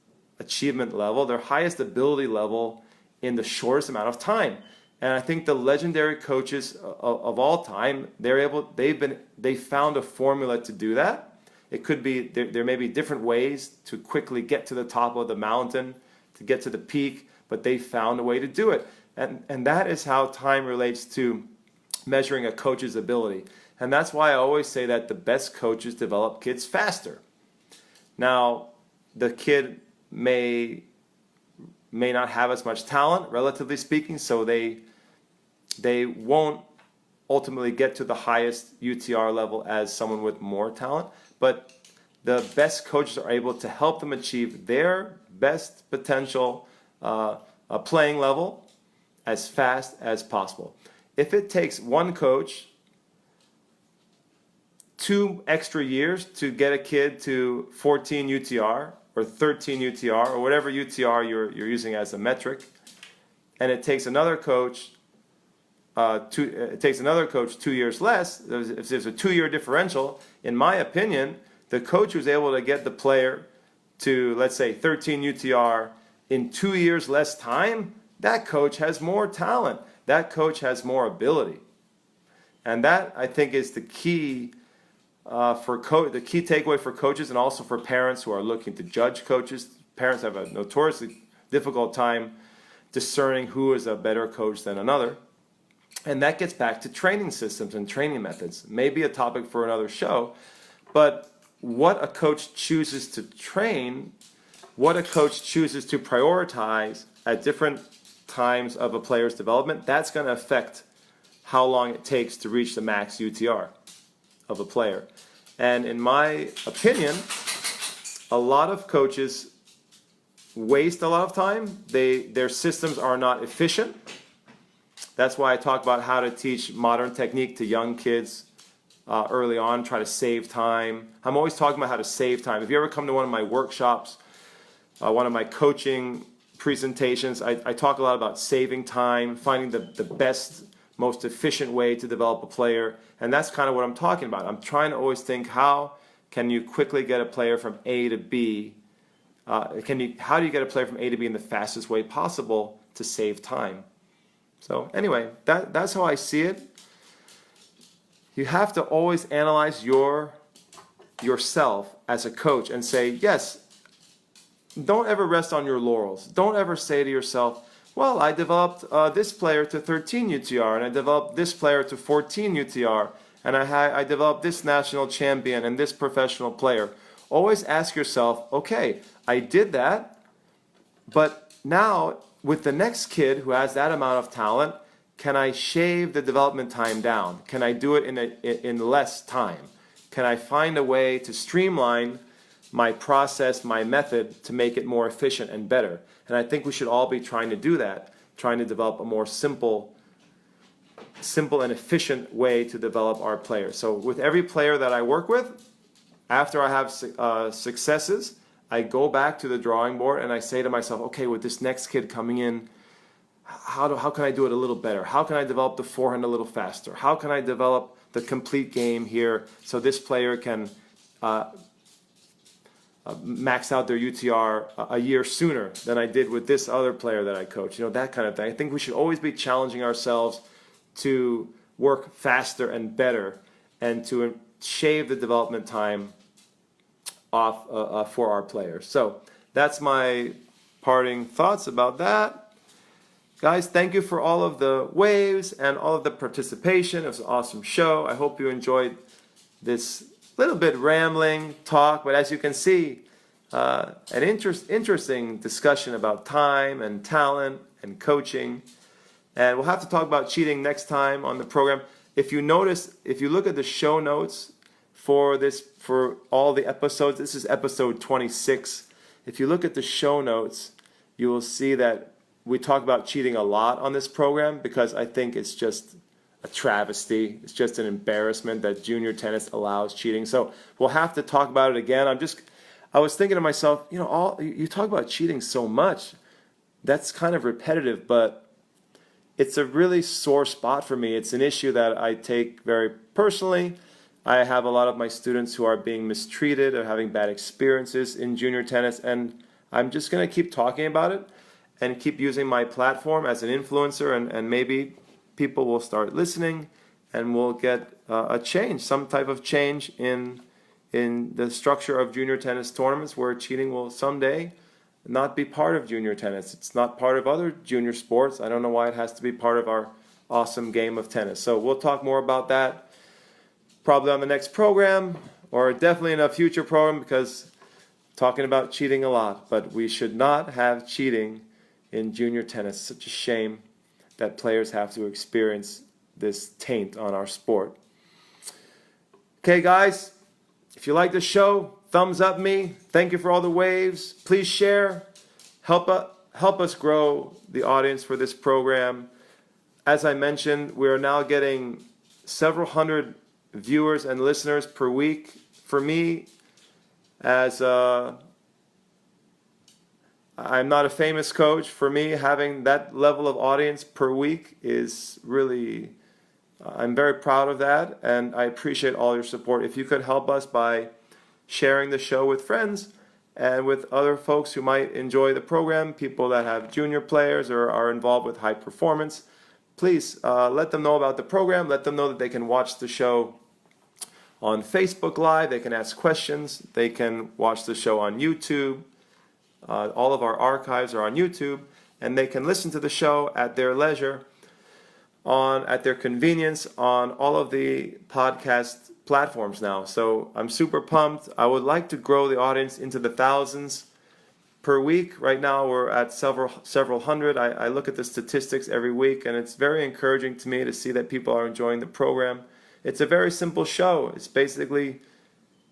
achievement level, their highest ability level in the shortest amount of time. And I think the legendary coaches of all time, they found a formula to do that. It could be, there may be different ways to quickly get to the top of the mountain, to get to the peak, but they found a way to do it. And that is how time relates to measuring a coach's ability. And that's why I always say that the best coaches develop kids faster. Now, the kid may not have as much talent, relatively speaking, so they won't ultimately get to the highest UTR level as someone with more talent. But the best coaches are able to help them achieve their best potential playing level as fast as possible. If it takes one coach 2 extra years to get a kid to 14 UTR or 13 UTR or whatever UTR you're using as a metric, and it takes another coach 2 years less, if there's a 2-year differential, in my opinion, the coach who's able to get the player to, let's say, 13 UTR in 2 years less time, that coach has more talent. That coach has more ability. And that, I think, is the key the key takeaway for coaches and also for parents who are looking to judge coaches. Parents have a notoriously difficult time discerning who is a better coach than another. And that gets back to training systems and training methods. Maybe a topic for another show, but what a coach chooses to train, what a coach chooses to prioritize at different times of a player's development, that's going to affect how long it takes to reach the max UTR of a player. And in my opinion, a lot of coaches waste a lot of time. Their systems are not efficient. That's why I talk about how to teach modern technique to young kids early on, try to save time. I'm always talking about how to save time. If you ever come to one of my workshops, one of my coaching presentations, I talk a lot about saving time, finding the best, most efficient way to develop a player. And that's kind of what I'm talking about. I'm trying to always think, how can you quickly get a player from A to B? How do you get a player from A to B in the fastest way possible to save time? So anyway, that's how I see it. You have to always analyze yourself as a coach and say, yes, don't ever rest on your laurels. Don't ever say to yourself, well, I developed this player to 13 UTR, and I developed this player to 14 UTR, and I developed this national champion and this professional player. Always ask yourself, okay, I did that, but now with the next kid who has that amount of talent, can I shave the development time down? Can I do it in less time? Can I find a way to streamline my process, my method, to make it more efficient and better? And I think we should all be trying to do that, trying to develop a more simple and efficient way to develop our players. So with every player that I work with, after I have successes, I go back to the drawing board and I say to myself, okay, with this next kid coming in, how can I do it a little better? How can I develop the forehand a little faster? How can I develop the complete game here so this player can max out their UTR a year sooner than I did with this other player that I coach? You know, that kind of thing. I think we should always be challenging ourselves to work faster and better and to shave the development time off for our players. So that's my parting thoughts about that. Guys, thank you for all of the waves and all of the participation. It was an awesome show. I hope you enjoyed this little bit rambling talk, but as you can see, an interesting discussion about time and talent and coaching. And we'll have to talk about cheating next time on the program. If you notice, if you look at the show notes for all the episodes, this is episode 26. If you look at the show notes, you will see that we talk about cheating a lot on this program because I think it's just a travesty. It's just an embarrassment that junior tennis allows cheating. So we'll have to talk about it again. I was thinking to myself, you talk about cheating so much. That's kind of repetitive, but it's a really sore spot for me. It's an issue that I take very personally. I have a lot of my students who are being mistreated or having bad experiences in junior tennis, and I'm just going to keep talking about it and keep using my platform as an influencer, and maybe people will start listening and we'll get a change, some type of change in the structure of junior tennis tournaments where cheating will someday not be part of junior tennis. It's not part of other junior sports. I don't know why it has to be part of our awesome game of tennis. So we'll talk more about that probably on the next program or definitely in a future program because talking about cheating a lot, but we should not have cheating in junior tennis. Such a shame that players have to experience this taint on our sport. Okay, guys, if you like the show, thumbs up me. Thank you for all the waves. Please share. Help us grow the audience for this program. As I mentioned, we are now getting several hundred viewers and listeners per week. For me, as I'm not a famous coach. For me, having that level of audience per week is really, I'm very proud of that, and I appreciate all your support. If you could help us by sharing the show with friends and with other folks who might enjoy the program, people that have junior players or are involved with high performance, please let them know about the program. Let them know that they can watch the show on Facebook Live. They can ask questions. They can watch the show on YouTube. All of our archives are on YouTube, and they can listen to the show at their leisure, at their convenience, on all of the podcast platforms now. So I'm super pumped. I would like to grow the audience into the thousands per week. Right now we're at several hundred. I look at the statistics every week, and it's very encouraging to me to see that people are enjoying the program. It's a very simple show. It's basically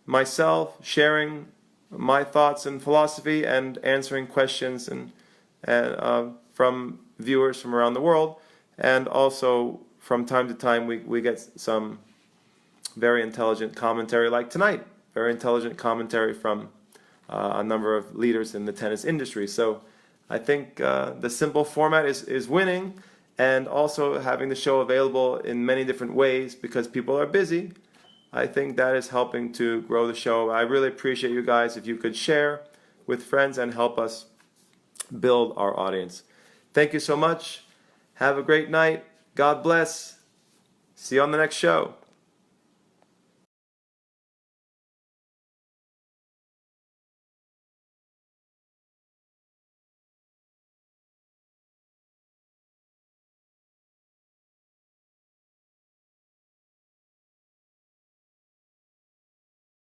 myself sharing my thoughts and philosophy and answering questions and from viewers from around the world, and also from time to time we get some very intelligent commentary like tonight, very intelligent commentary from a number of leaders in the tennis industry. So I think the simple format is winning, and also having the show available in many different ways because people are busy. I think that is helping to grow the show. I really appreciate you guys if you could share with friends and help us build our audience. Thank you so much. Have a great night. God bless. See you on the next show.